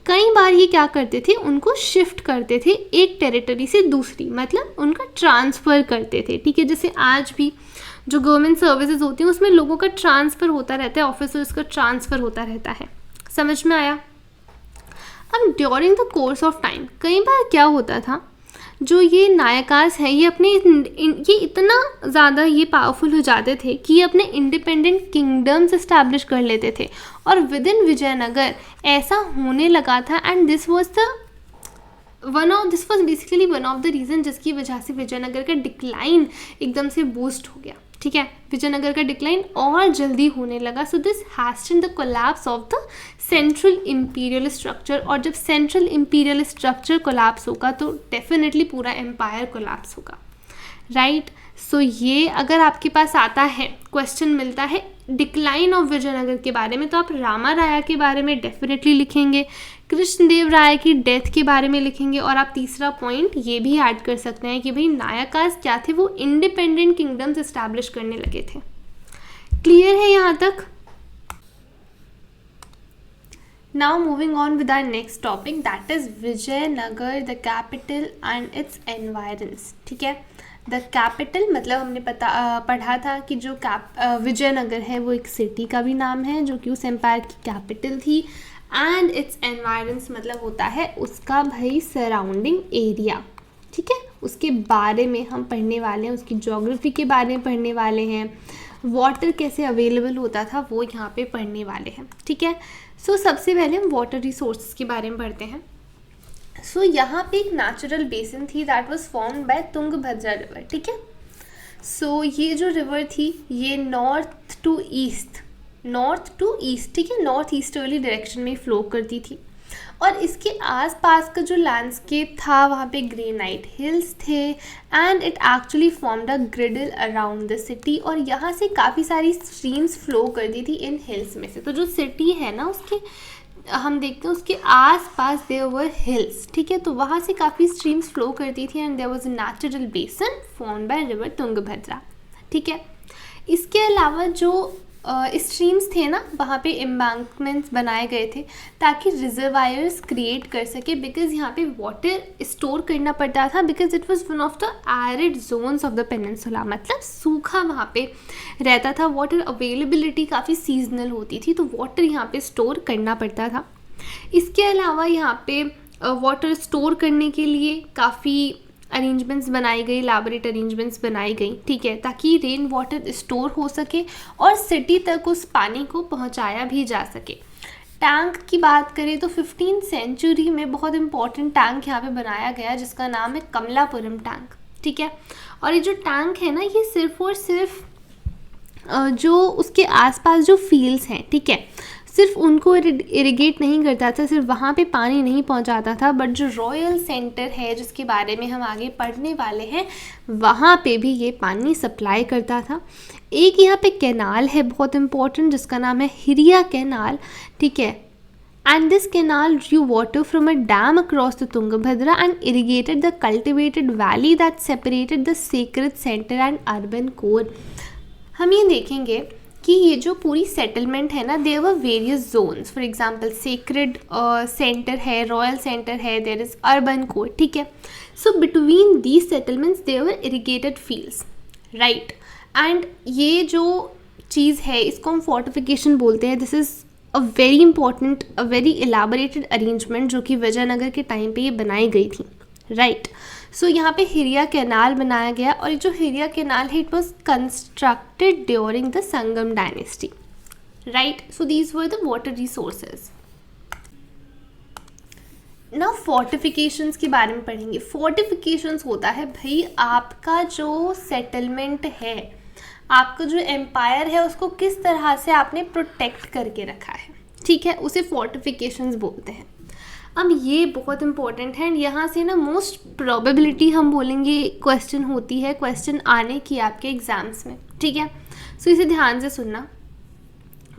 कई बार ये क्या करते थे, उनको शिफ्ट करते थे एक टेरिटरी से दूसरी, मतलब उनका ट्रांसफ़र करते थे, ठीक है। जैसे आज भी जो गवर्नमेंट सर्विसेज होती हैं उसमें लोगों का ट्रांसफ़र होता रहता है, ऑफिसर्स का ट्रांसफ़र होता रहता है। समझ में आया। अब during the course of time कई बार क्या होता था, जो ये नायकास हैं ये अपने ये इतना ज़्यादा ये पावरफुल हो जाते थे कि ये अपने इंडिपेंडेंट किंगडम्स इस्टेब्लिश कर लेते थे और विद इन विजयनगर ऐसा होने लगा था। And this was basically one of the reason जिसकी वजह से विजयनगर का डिक्लाइन एकदम से बूस्ट हो गया, ठीक है। विजयनगर का डिक्लाइन और जल्दी होने लगा। So this hastened the collapse of the central imperial structure. और जब सेंट्रल इंपीरियल स्ट्रक्चर कोलैप्स होगा तो डेफिनेटली पूरा एम्पायर कोलैप्स होगा, राइट। सो ये अगर आपके पास आता है, क्वेश्चन मिलता है डिक्लाइन ऑफ विजयनगर के बारे में, तो आप रामा राया के बारे में डेफिनेटली लिखेंगे, कृष्णदेव राय की डेथ के बारे में लिखेंगे, और आप तीसरा पॉइंट ये भी ऐड कर सकते हैं कि भाई नायकास क्या थे, वो इंडिपेंडेंट किंगडम्स इस्टेब्लिश करने लगे थे। क्लियर है यहाँ तक। Now moving on with our next topic, that is Vijayanagara the capital and its environs, ठीक है। द कैपिटल मतलब हमने पढ़ा था कि जो विजयनगर है वो एक सिटी का भी नाम है जो कि उस एम्पायर की कैपिटल थी। एंड इट्स एनवायरन्स मतलब होता है उसका भाई सराउंडिंग एरिया, ठीक है। उसके बारे में हम पढ़ने वाले हैं, उसकी ज्योग्राफी के बारे में पढ़ने वाले हैं, वाटर कैसे अवेलेबल होता था वो यहाँ पे पढ़ने वाले हैं, ठीक है। सो सबसे पहले हम वाटर रिसोर्सेज के बारे में पढ़ते हैं। सो यहाँ पे एक नेचुरल बेसिन थी that was formed by Tungabhadra river, ठीक है। सो ये जो रिवर थी ये नॉर्थ टू ईस्ट, ठीक है, नॉर्थ ईस्टर्ली डायरेक्शन में फ्लो करती थी। और इसके आसपास का जो लैंडस्केप था वहाँ पे ग्रेनाइट हिल्स थे and it actually formed a ग्रिडल around the city. और यहाँ से काफ़ी सारी स्ट्रीम्स फ्लो करती थी इन हिल्स में से। तो जो सिटी है ना उसके हम देखते हैं उसके आसपास देयर वर हिल्स, ठीक है। तो वहाँ से काफ़ी स्ट्रीम्स फ्लो करती थी and there was a natural basin formed by river Tungabhadra, ठीक है। इसके अलावा जो स्ट्रीम्स थे ना वहाँ पे एम्बैंकमेंट्स बनाए गए थे ताकि रिजर्वायर्स क्रिएट कर सके, बिकॉज यहाँ पे वाटर स्टोर करना पड़ता था, because it was one of the arid zones of the peninsula, मतलब सूखा वहाँ पे रहता था। वाटर अवेलेबिलिटी काफ़ी सीजनल होती थी, तो वाटर यहाँ पे स्टोर करना पड़ता था। इसके अलावा यहाँ पे वाटर स्टोर करने के लिए काफ़ी अरेंजमेंट्स बनाई गई, इलाबोरेट अरेंजमेंट्स बनाई गई, ठीक है, ताकि रेन वाटर स्टोर हो सके और सिटी तक उस पानी को पहुंचाया भी जा सके। टैंक की बात करें तो 15th सेंचुरी में बहुत इंपॉर्टेंट टैंक यहाँ पे बनाया गया जिसका नाम है कमलापुरम टैंक, ठीक है। और ये जो टैंक है ना ये सिर्फ और सिर्फ जो उसके आसपास जो फील्ड्स हैं, ठीक है, सिर्फ उनको इरिगेट नहीं करता था, सिर्फ वहाँ पे पानी नहीं पहुँचाता था, बट जो रॉयल सेंटर है जिसके बारे में हम आगे पढ़ने वाले हैं वहाँ पे भी ये पानी सप्लाई करता था। एक यहाँ पे कैनाल है बहुत इम्पोर्टेंट जिसका नाम है हिरिया कैनाल, ठीक है। And this canal Drew water from a dam across the Tungabhadra and irrigated the cultivated valley that separated the sacred centre and urban core. हम ये देखेंगे कि ये जो पूरी सेटलमेंट है ना, there were various zones. For example sacred centre है, रॉयल सेंटर है, देयर इज अर्बन कोर. ठीक है. So between these settlements there were irrigated fields, right. And ये जो चीज़ है इसको हम फोर्टिफिकेशन बोलते हैं. This is a very important, a very elaborated arrangement जो कि विजयनगर के टाइम पे ये बनाई गई थी, राइट. सो यहाँ पे हिरिया कैनाल बनाया गया, और ये जो हिरिया कैनाल है it was constructed during the Sangam dynasty, right. So these were the water resources. ना फोर्टिफिकेशंस के बारे में पढ़ेंगे. फोर्टिफिकेशंस होता है भाई आपका जो सेटलमेंट है, आपका जो एम्पायर है उसको किस तरह से आपने प्रोटेक्ट करके रखा है, ठीक है, उसे फोर्टिफिकेशंस बोलते हैं. अब ये बहुत इंपॉर्टेंट है. यहाँ से ना मोस्ट प्रोबेबिलिटी हम बोलेंगे क्वेश्चन होती है, क्वेश्चन आने की आपके एग्जाम्स में, ठीक है. सो इसे ध्यान से सुनना.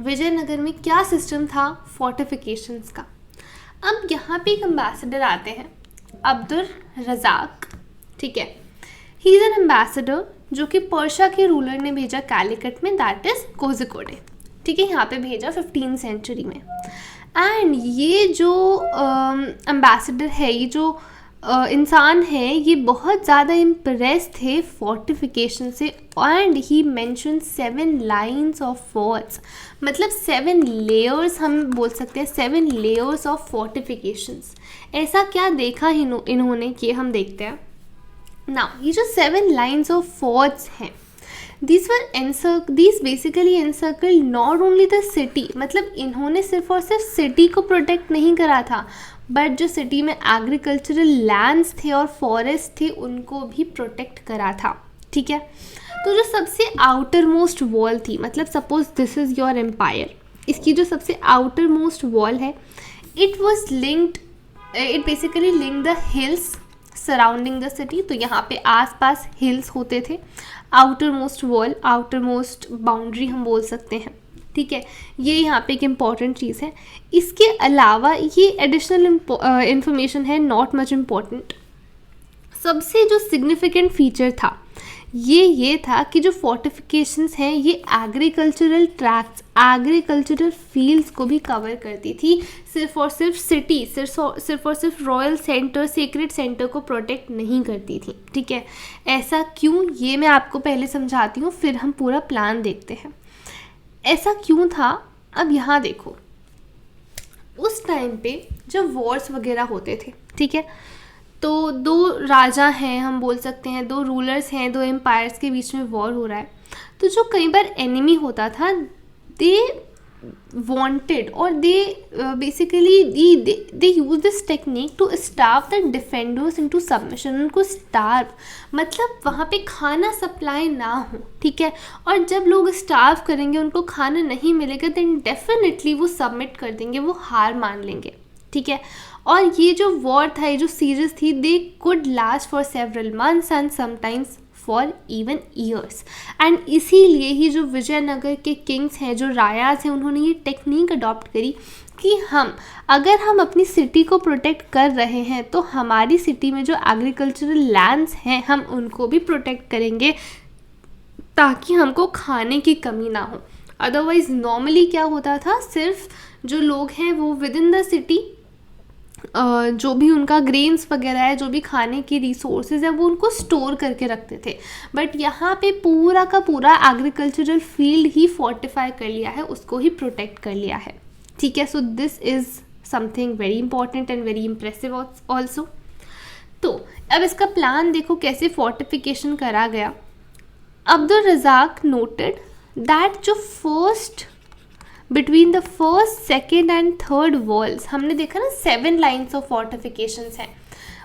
विजयनगर में क्या सिस्टम था फोर्टिफिकेशंस का. अब यहाँ पे एक एम्बेसडर आते हैं, अब्दुल रज़ाक, ठीक है. ही इज़ एन एम्बेसडर जो कि पर्शिया के रूलर ने भेजा कैलिकट में, दैट इज़ कोझिकोडे, ठीक है. यहाँ पे भेजा 15th सेंचुरी में. एंड ये जो एम्बेसडर है, ये जो इंसान है, ये बहुत ज़्यादा इम्प्रेस थे फोर्टिफिकेशन से. And he mention 7 lines of forts, मतलब 7 लेयर्स हम बोल सकते हैं, 7 लेयर्स ऑफ फोर्टिफिकेशंस. ऐसा क्या देखा इन्होंने कि हम देखते हैं ना. ये जो 7 लाइन्स ऑफ फोर्ट्स हैं, these basically encircle not only the city, मतलब इन्होंने सिर्फ और सिर्फ सिटी को प्रोटेक्ट नहीं करा था, बट जो सिटी में एग्रीकल्चरल लैंड्स थे और फॉरेस्ट थे उनको भी प्रोटेक्ट करा था, ठीक है. तो जो सबसे आउटर मोस्ट वॉल थी, मतलब suppose this is your empire, इसकी जो सबसे आउटर मोस्ट वॉल है, it basically link the hills surrounding the city. तो यहाँ पे आसपास हिल्स होते थे. Outer most wall, outer most boundary हम बोल सकते हैं, ठीक है. ये यहाँ पे एक इम्पॉर्टेंट चीज़ है. इसके अलावा ये एडिशनल इंफॉर्मेशन है, नॉट मच इम्पॉर्टेंट. सबसे जो सिग्निफिकेंट फीचर था ये था कि जो फोर्टिफिकेशंस हैं ये एग्रीकल्चरल ट्रैक्ट्स, एग्रीकल्चरल फील्ड्स को भी कवर करती थी. सिर्फ और सिर्फ सिटी, सिर्फ और सिर्फ रॉयल सेंटर, सीक्रेट सेंटर को प्रोटेक्ट नहीं करती थी, ठीक है. ऐसा क्यों, ये मैं आपको पहले समझाती हूँ, फिर हम पूरा प्लान देखते हैं. ऐसा क्यों था. अब यहाँ देखो, उस टाइम पे जब वॉर्स वगैरह होते थे, ठीक है, तो 2 राजा हैं हम बोल सकते हैं, 2 रूलर्स हैं, 2 एम्पायर्स के बीच में वॉर हो रहा है. तो जो कई बार एनिमी होता था, दे वांटेड और they basically they use this technique to starve the defenders into submission. उनको स्टार्व मतलब वहाँ पे खाना सप्लाई ना हो, ठीक है. और जब लोग स्टार्व करेंगे, उनको खाना नहीं मिलेगा, देन डेफिनेटली वो सबमिट कर देंगे, वो हार मान लेंगे, ठीक है. और ये जो वॉर था, ये जो सीरीज थी, they could last for several months and sometimes for even years. And इसीलिए ही जो विजयनगर के किंग्स हैं, जो रायाज हैं, उन्होंने ये टेक्निक अडॉप्ट करी कि अगर हम अपनी सिटी को प्रोटेक्ट कर रहे हैं तो हमारी सिटी में जो एग्रीकल्चरल लैंड्स हैं हम उनको भी प्रोटेक्ट करेंगे ताकि हमको खाने की कमी ना हो. अदरवाइज नॉर्मली क्या होता था, सिर्फ जो लोग हैं वो विद इन द सिटी जो भी उनका ग्रेन्स वगैरह है, जो भी खाने की रिसोर्सेज है, वो उनको स्टोर करके रखते थे. बट यहाँ पे पूरा का पूरा एग्रीकल्चरल फील्ड ही फोर्टिफाई कर लिया है, उसको ही प्रोटेक्ट कर लिया है, ठीक है. So this is something very important and very impressive also. तो अब इसका प्लान देखो कैसे फोर्टिफिकेशन करा गया. अब्दुल रज़ाक नोटेड दैट जो between the first, second and third walls, हमने देखा ना 7 लाइन्स ऑफ फोर्टिफिकेशंस हैं,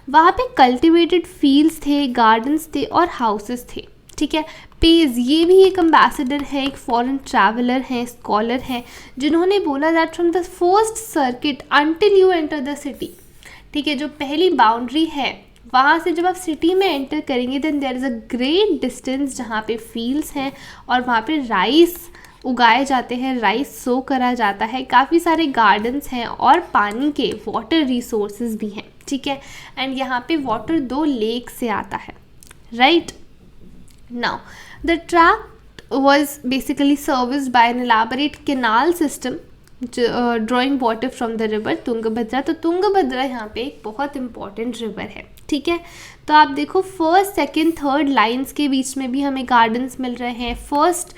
वहाँ पे कल्टिवेटेड फील्ड्स थे, गार्डन्स थे और हाउसेस थे, ठीक है. पेज ये भी एक एम्बेसडर है, एक फॉरेन ट्रैवलर है, स्कॉलर है, जिन्होंने बोला that from the first circuit until you enter the city, ठीक है, जो पहली बाउंड्री है वहाँ से जब आप सिटी में एंटर करेंगे then there is a great distance जहाँ पे फील्ड्स हैं और वहाँ पे राइस उगाए जाते हैं, राइस सो करा जाता है, काफ़ी सारे गार्डन्स हैं और पानी के वाटर रिसोर्सेज भी हैं, ठीक है. एंड यहाँ पे वाटर 2 लेक से आता है, right. Now the tract was basically serviced by an elaborate canal system drawing water from the river Tungabhadra. तो तुंगभद्रा यहाँ पे एक बहुत इंपॉर्टेंट रिवर है, ठीक है। तो आप देखो फर्स्ट सेकंड थर्ड लाइंस के बीच में भी हमें गार्डन्स मिल रहे हैं। फर्स्ट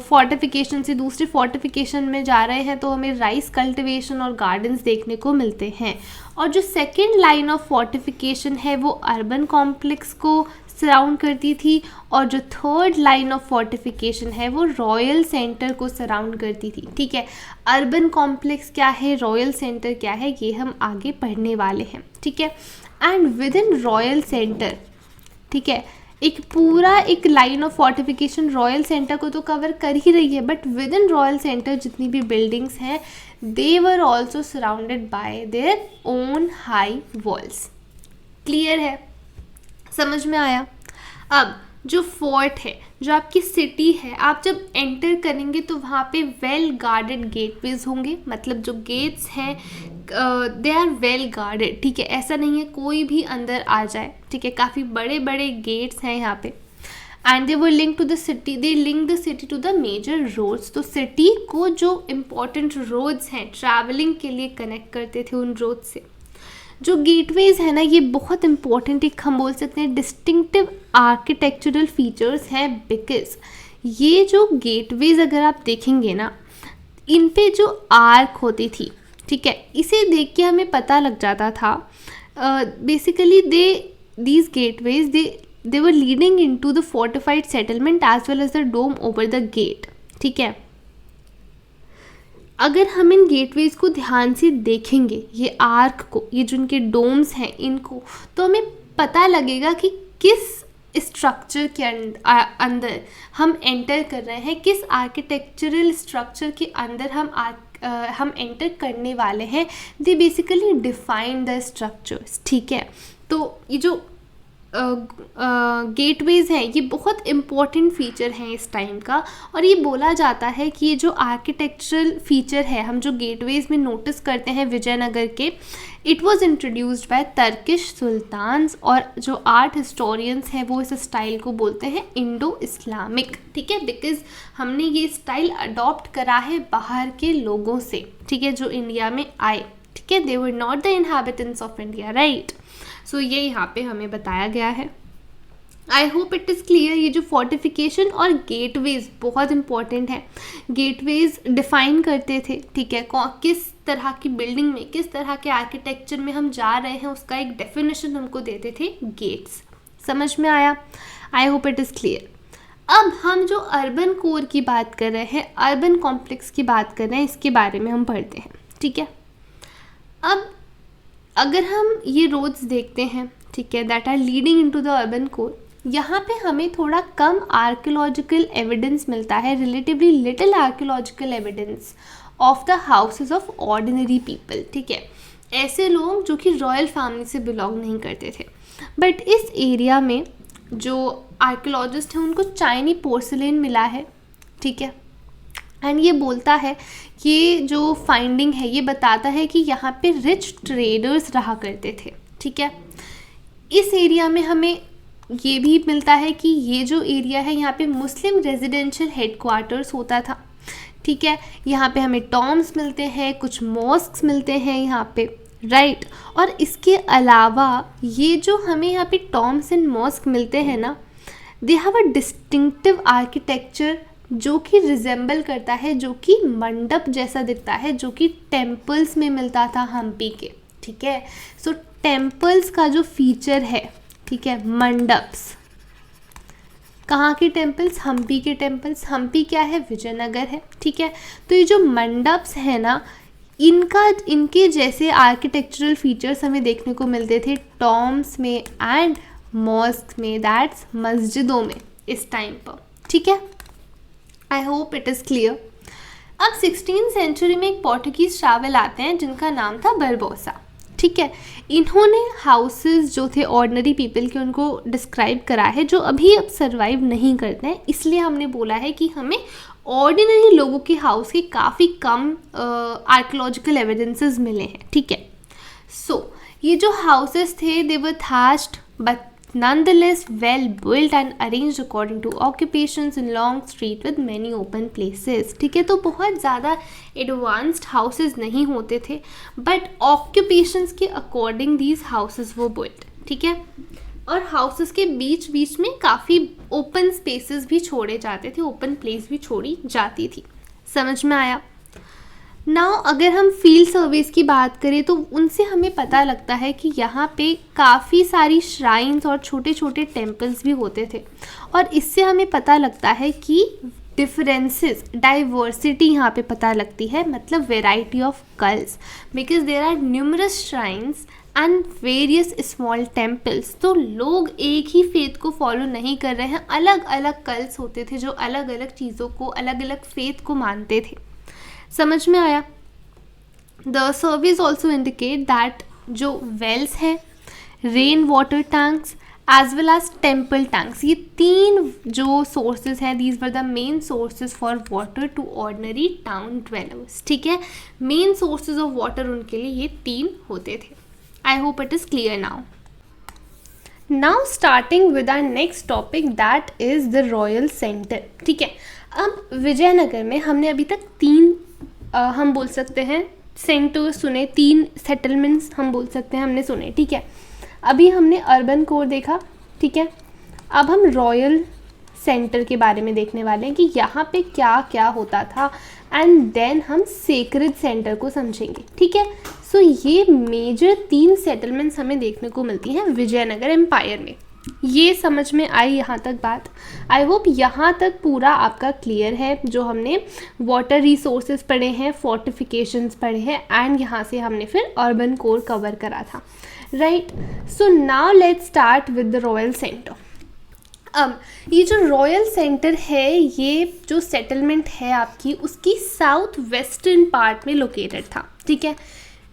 फोर्टिफिकेशन से दूसरे फोर्टिफिकेशन में जा रहे हैं तो हमें राइस कल्टिवेशन और गार्डन्स देखने को मिलते हैं। और जो सेकंड लाइन ऑफ फोर्टिफिकेशन है वो अर्बन कॉम्प्लेक्स को सराउंड करती थी, और जो थर्ड लाइन ऑफ फोर्टिफिकेशन है वो रॉयल सेंटर को सराउंड करती थी, ठीक है। अर्बन कॉम्प्लेक्स क्या है, रॉयल सेंटर क्या है, ये हम आगे पढ़ने वाले हैं, ठीक है। And with in royal centre, ठीक है, एक line of fortification royal centre को तो कवर कर ही रही है, but with in royal centre जितनी भी बिल्डिंग्स हैं they were also surrounded by their own high walls. Clear है, समझ में आया। अब जो फोर्ट है, जो आपकी सिटी है, आप जब एंटर करेंगे तो वहाँ पे वेल गार्डेड गेटवेज होंगे, मतलब जो गेट्स हैं दे आर वेल गार्डेड, ठीक है। ऐसा नहीं है कोई भी अंदर आ जाए, ठीक है। काफ़ी बड़े बड़े गेट्स हैं यहाँ पे। And they were link to the city, they link the city to the major roads. तो सिटी को जो इम्पोर्टेंट रोड्स हैं ट्रैवलिंग के लिए कनेक्ट करते थे उन रोड से। जो गेटवेज है ना, ये बहुत इंपॉर्टेंट, एक हम बोल सकते हैं डिस्टिंक्टिव आर्किटेक्चरल फीचर्स हैं, बिकॉज ये जो गेटवेज अगर आप देखेंगे ना, इन पे जो आर्क होती थी, ठीक है, इसे देख के हमें पता लग जाता था basically these gateways they were leading into the fortified settlement as well as the dome over the gate, ठीक है। अगर हम इन गेटवेज को ध्यान से देखेंगे, ये आर्क को, ये जो इनके डोम्स हैं इनको, तो हमें पता लगेगा कि किस स्ट्रक्चर के अंदर हम एंटर कर रहे हैं, किस आर्किटेक्चरल स्ट्रक्चर के अंदर हम एंटर करने वाले हैं। They basically define the structures, ठीक है। तो ये जो गेटवेज हैं ये बहुत इम्पॉर्टेंट फीचर हैं इस टाइम का, और ये बोला जाता है कि ये जो आर्किटेक्चरल फीचर है हम जो गेटवेज में नोटिस करते हैं विजयनगर के, it was introduced by Turkish sultans, और जो आर्ट हिस्टोरियंस हैं वो इस स्टाइल को बोलते हैं इंडो इस्लामिक, ठीक है। बिकॉज हमने ये स्टाइल अडॉप्ट करा है बाहर के लोगों से, ठीक है, जो इंडिया में आए, ठीक है। They were not the inhabitants of India, right. So ये यहाँ पे हमें बताया गया है। I hope it is clear. ये जो फोर्टिफिकेशन और गेटवेज बहुत इंपॉर्टेंट है। गेटवेज डिफाइन करते थे, ठीक है, किस तरह की बिल्डिंग में, किस तरह के आर्किटेक्चर में हम जा रहे हैं, उसका एक डेफिनेशन हमको देते थे गेट्स। समझ में आया? आई होप इट इज़ क्लियर। अब हम जो अर्बन कोर की बात कर रहे हैं, अर्बन कॉम्प्लेक्स की बात कर रहे हैं, इसके बारे में हम पढ़ते हैं, ठीक है। अब अगर हम ये रोड्स देखते हैं, ठीक है, that are leading into the urban core, यहाँ पे हमें थोड़ा कम आर्कियोलॉजिकल एविडेंस मिलता है, relatively little archaeological evidence of the houses of ordinary people, ठीक है, ऐसे लोग जो कि रॉयल फैमिली से बिलोंग नहीं करते थे। बट इस एरिया में जो आर्कियोलॉजिस्ट हैं उनको चाइनी पोर्सिलेन मिला है, ठीक है। एंड ये बोलता है, ये जो फाइंडिंग है ये बताता है कि यहाँ पे रिच ट्रेडर्स रहा करते थे, ठीक है। इस एरिया में हमें ये भी मिलता है कि ये जो एरिया है यहाँ पे मुस्लिम रेजिडेंशियल हेडक्वार्टर्स होता था, ठीक है। यहाँ पे हमें टॉम्स मिलते हैं, कुछ मॉस्क्स मिलते हैं यहाँ पे, राइट। और इसके अलावा ये जो हमें यहाँ पे टॉम्स एंड मॉस्क मिलते हैं ना, they have a distinctive architecture जो कि रिजेंबल करता है, जो कि मंडप जैसा दिखता है, जो कि टेम्पल्स में मिलता था हम्पी के, ठीक है। सो टेम्पल्स का जो फीचर है, ठीक है, मंडप्स, कहाँ के टेम्पल्स? हम्पी के टेम्पल्स। हम्पी क्या है? विजयनगर है, ठीक है। तो ये जो मंडप्स है ना, इनके जैसे आर्किटेक्चरल फीचर्स हमें देखने को मिलते थे टॉम्स में एंड मॉस्क में, दैट्स मस्जिदों में इस टाइम पर, ठीक है। I hope it is clear. अब 16th सेंचुरी में एक पोर्टुगीज ट्रैवल आते हैं जिनका नाम था बरबोसा, ठीक है। इन्होंने हाउसेस जो थे ऑर्डिनरी पीपल के उनको डिस्क्राइब करा है, जो अभी अब सर्वाइव नहीं करते हैं, इसलिए हमने बोला है कि हमें ऑर्डिनरी लोगों के हाउस के काफ़ी कम आर्कियोलॉजिकल एविडेंसेस मिले हैं, ठीक है। सो ये जो हाउसेस थे they were thatched nonetheless well built and arranged according to occupations in long street with many open places. ठीक है, तो बहुत ज़्यादा एडवांस्ड हाउसेस नहीं होते थे, बट ऑक्यूपेशंस के अकॉर्डिंग दीज हाउसेस वो बुइल्ट. ठीक है, और हाउसेस के बीच बीच में काफ़ी ओपन स्पेसेस भी छोड़े जाते थे, ओपन प्लेस भी छोड़ी जाती थी. समझ में आया? नाउ अगर हम फील्ड सर्वेस की बात करें तो उनसे हमें पता लगता है कि यहाँ पे काफ़ी सारी श्राइन्स और छोटे छोटे टेम्पल्स भी होते थे, और इससे हमें पता लगता है कि डिफरेंसेस, डाइवर्सिटी यहाँ पे पता लगती है, मतलब variety of cults, because there are numerous shrines and various small temples. तो लोग एक ही फेथ को फॉलो नहीं कर रहे हैं, अलग अलग कल्ट्स होते थे जो अलग अलग चीज़ों को, अलग अलग फेथ को मानते थे. समझ में आया? The surveys also indicate that जो वेल्स हैं, rain water tanks as well as temple tanks, ये तीन जो सोर्सेज हैं, these were the main sources for water to ordinary town dwellers. ठीक है, मेन सोर्सेज ऑफ वाटर उनके लिए ये तीन होते थे. I hope it is clear now. Now starting with our next topic that is the royal centre. ठीक है, अब विजयनगर में हमने अभी तक तीन हम बोल सकते हैं सेंटर्स सुने, तीन सेटलमेंट्स हम बोल सकते हैं हमने सुने. ठीक है, अभी हमने अर्बन कोर देखा. ठीक है, अब हम रॉयल सेंटर के बारे में देखने वाले हैं कि यहाँ पे क्या क्या होता था, एंड देन हम सेक्रेड सेंटर को समझेंगे. ठीक है, सो ये मेजर तीन सेटलमेंट्स हमें देखने को मिलती हैं विजयनगर एम्पायर में. ये समझ में आई यहाँ तक बात? आई होप यहाँ तक पूरा आपका क्लियर है. जो हमने वाटर रिसोर्सेज पढ़े हैं, फोर्टिफिकेशंस पढ़े हैं, एंड यहाँ से हमने फिर अर्बन कोर कवर करा था. Right, so now let's start with the royal centre. अब ये जो रॉयल सेंटर है, ये जो सेटलमेंट है आपकी, उसकी साउथ वेस्टर्न पार्ट में लोकेटेड था. ठीक है,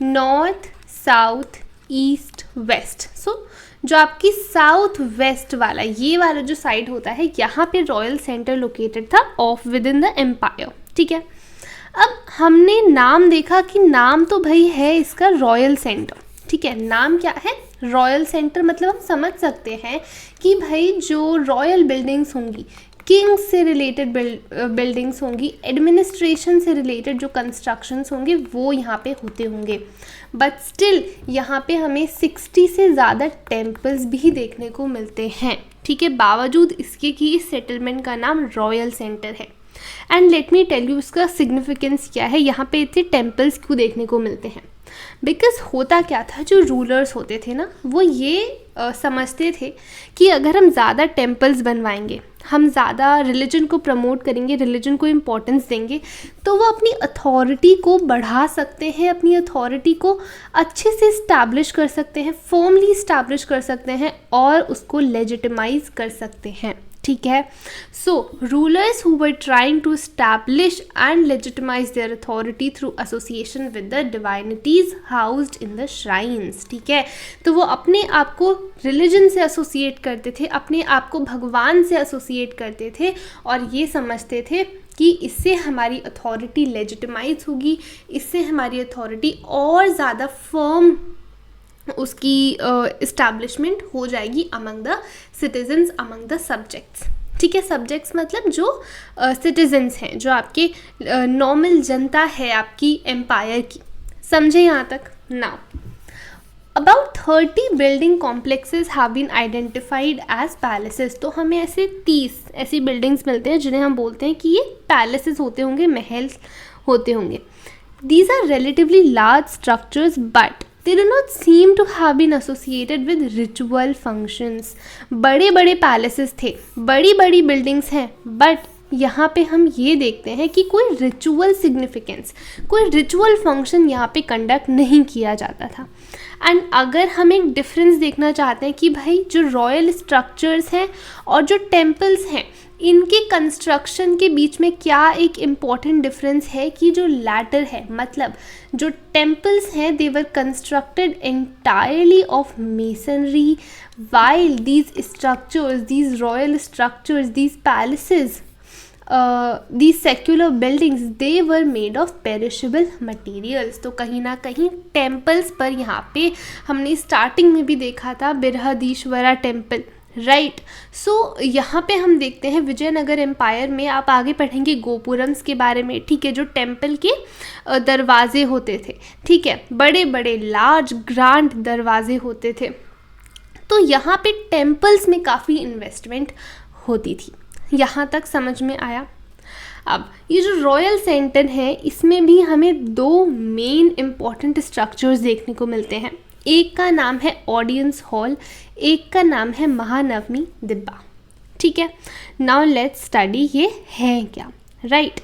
नॉर्थ, साउथ, ईस्ट, वेस्ट. सो जो आपकी साउथ वेस्ट वाला, ये वाला जो साइड होता है, यहाँ पे रॉयल सेंटर लोकेटेड था of with in the empire. ठीक है, अब हमने नाम देखा कि नाम तो भाई है इसका रॉयल सेंटर. ठीक है, नाम क्या है? Royal centre. मतलब हम समझ सकते हैं कि भाई जो रॉयल बिल्डिंग्स होंगी, किंग्स से रिलेटेड बिल्डिंग्स होंगी, एडमिनिस्ट्रेशन से रिलेटेड जो कंस्ट्रक्शंस होंगे वो यहाँ पे होते होंगे. बट स्टिल यहाँ पे हमें 60 से ज़्यादा टेम्पल्स भी देखने को मिलते हैं. ठीक है, बावजूद इसके कि इस सेटलमेंट का नाम रॉयल सेंटर है. And let me tell you इसका सिग्निफिकेंस क्या है, यहाँ पे इतने टेम्पल्स क्यों देखने को मिलते हैं. बिकॉज होता क्या था, जो रूलर्स होते थे ना, वो ये समझते थे कि अगर हम ज़्यादा टेम्पल्स बनवाएंगे, हम ज़्यादा रिलीजन को प्रमोट करेंगे, रिलीजन को इम्पोर्टेंस देंगे, तो वो अपनी अथॉरिटी को बढ़ा सकते हैं, अपनी अथॉरिटी को अच्छे से इस्टेब्लिश कर सकते हैं, फर्मली इस्टेब्लिश कर सकते हैं, और उसको लेजिटिमाइज कर सकते हैं. ठीक है, so rulers who were trying to establish and legitimise their authority through association with the divinities housed in the shrines. ठीक है, तो वो अपने आप को रिलीजन से एसोसिएट करते थे, अपने आप को भगवान से एसोसिएट करते थे, और ये समझते थे कि इससे हमारी अथॉरिटी लेजिटिमाइज होगी, इससे हमारी अथॉरिटी और ज़्यादा फर्म उसकी इस्टेब्लिशमेंट हो जाएगी among the citizens, among the subjects. ठीक है, सब्जेक्ट्स मतलब जो सिटीजन्स हैं, जो आपके नॉर्मल जनता है आपकी एम्पायर की. समझे यहाँ तक? Now about 30 building complexes have been identified as palaces. तो हमें ऐसे 30 ऐसी बिल्डिंग्स मिलते हैं जिन्हें हम बोलते हैं कि ये पैलेसेस होते होंगे, महल होते होंगे. These are relatively large structures but they do not seem to have been associated with ritual functions. बड़े बड़े पैलेसेस थे, बड़ी बड़ी बिल्डिंग्स हैं, बट यहाँ पे हम ये देखते हैं कि कोई रिचुअल सिग्निफिकेंस, कोई रिचुअल फंक्शन यहाँ पे कंडक्ट नहीं किया जाता था. एंड अगर हम एक डिफरेंस देखना चाहते हैं कि भाई जो रॉयल स्ट्रक्चर्स हैं और जो टेम्पल्स हैं, इनके कंस्ट्रक्शन के बीच में क्या एक इम्पॉर्टेंट डिफरेंस है कि जो लैटर है, मतलब जो टेम्पल्स हैं, they were constructed entirely of masonry, while these structures, these royal structures, these palaces these secular buildings they were made of perishable materials। तो कहीं ना कहीं टेम्पल्स पर यहाँ पे हमने स्टार्टिंग में भी देखा था बृहदीश्वरा टेम्पल, राइट। सो यहाँ पे हम देखते हैं विजयनगर एम्पायर में आप आगे पढ़ेंगे गोपुरम्स के बारे में, ठीक है, जो टेम्पल के दरवाजे होते थे, ठीक है, बड़े बड़े लार्ज ग्रांड दरवाजे होते थे। तो यहाँ पे टेम्पल्स में काफ़ी इन्वेस्टमेंट होती थी। यहाँ तक समझ में आया। अब ये जो रॉयल सेंटर है इसमें भी हमें दो मेन इम्पॉर्टेंट स्ट्रक्चर्स देखने को मिलते हैं। एक का नाम है ऑडियंस हॉल, एक का नाम है महानवमी दिब्बा, ठीक है। नाउ लेट्स स्टडी ये है क्या, राइट।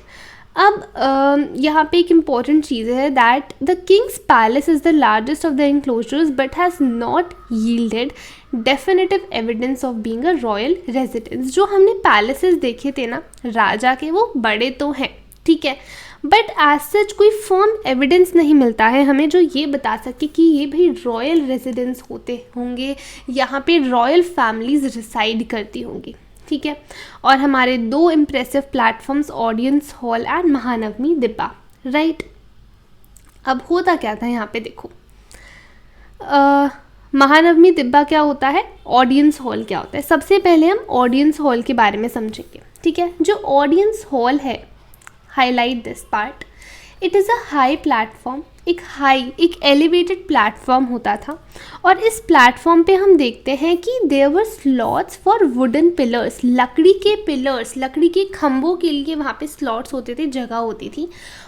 अब यहाँ पे एक इम्पॉर्टेंट चीज़ है that the Kings palace is the largest of the enclosures but has not yielded definitive evidence of being a royal residence. जो हमने पैलेसेस देखे थे ना राजा के, वो बड़े तो हैं, ठीक है, बट एज सच कोई फर्म एविडेंस नहीं मिलता है हमें जो ये बता सके कि ये भी रॉयल रेजिडेंस होते होंगे, यहाँ पे रॉयल फैमिलीज रिसाइड करती होंगी, ठीक है। और हमारे दो impressive platforms audience hall and Mahanavami Dibba, right. अब होता क्या था यहाँ पे देखो, महानवमी दिब्बा क्या होता है, ऑडियंस हॉल क्या होता है। सबसे पहले हम ऑडियंस हॉल के बारे में समझेंगे, ठीक है। जो ऑडियंस हॉल है, highlight this part, it is a high platform, एक एलिवेटेड प्लेटफॉर्म होता था। और इस प्लेटफॉर्म पे हम देखते हैं कि there were slots for wooden pillars, लकड़ी के पिलर्स, लकड़ी के खंभों के लिए वहाँ पे स्लॉट्स होते थे, जगह होती थी।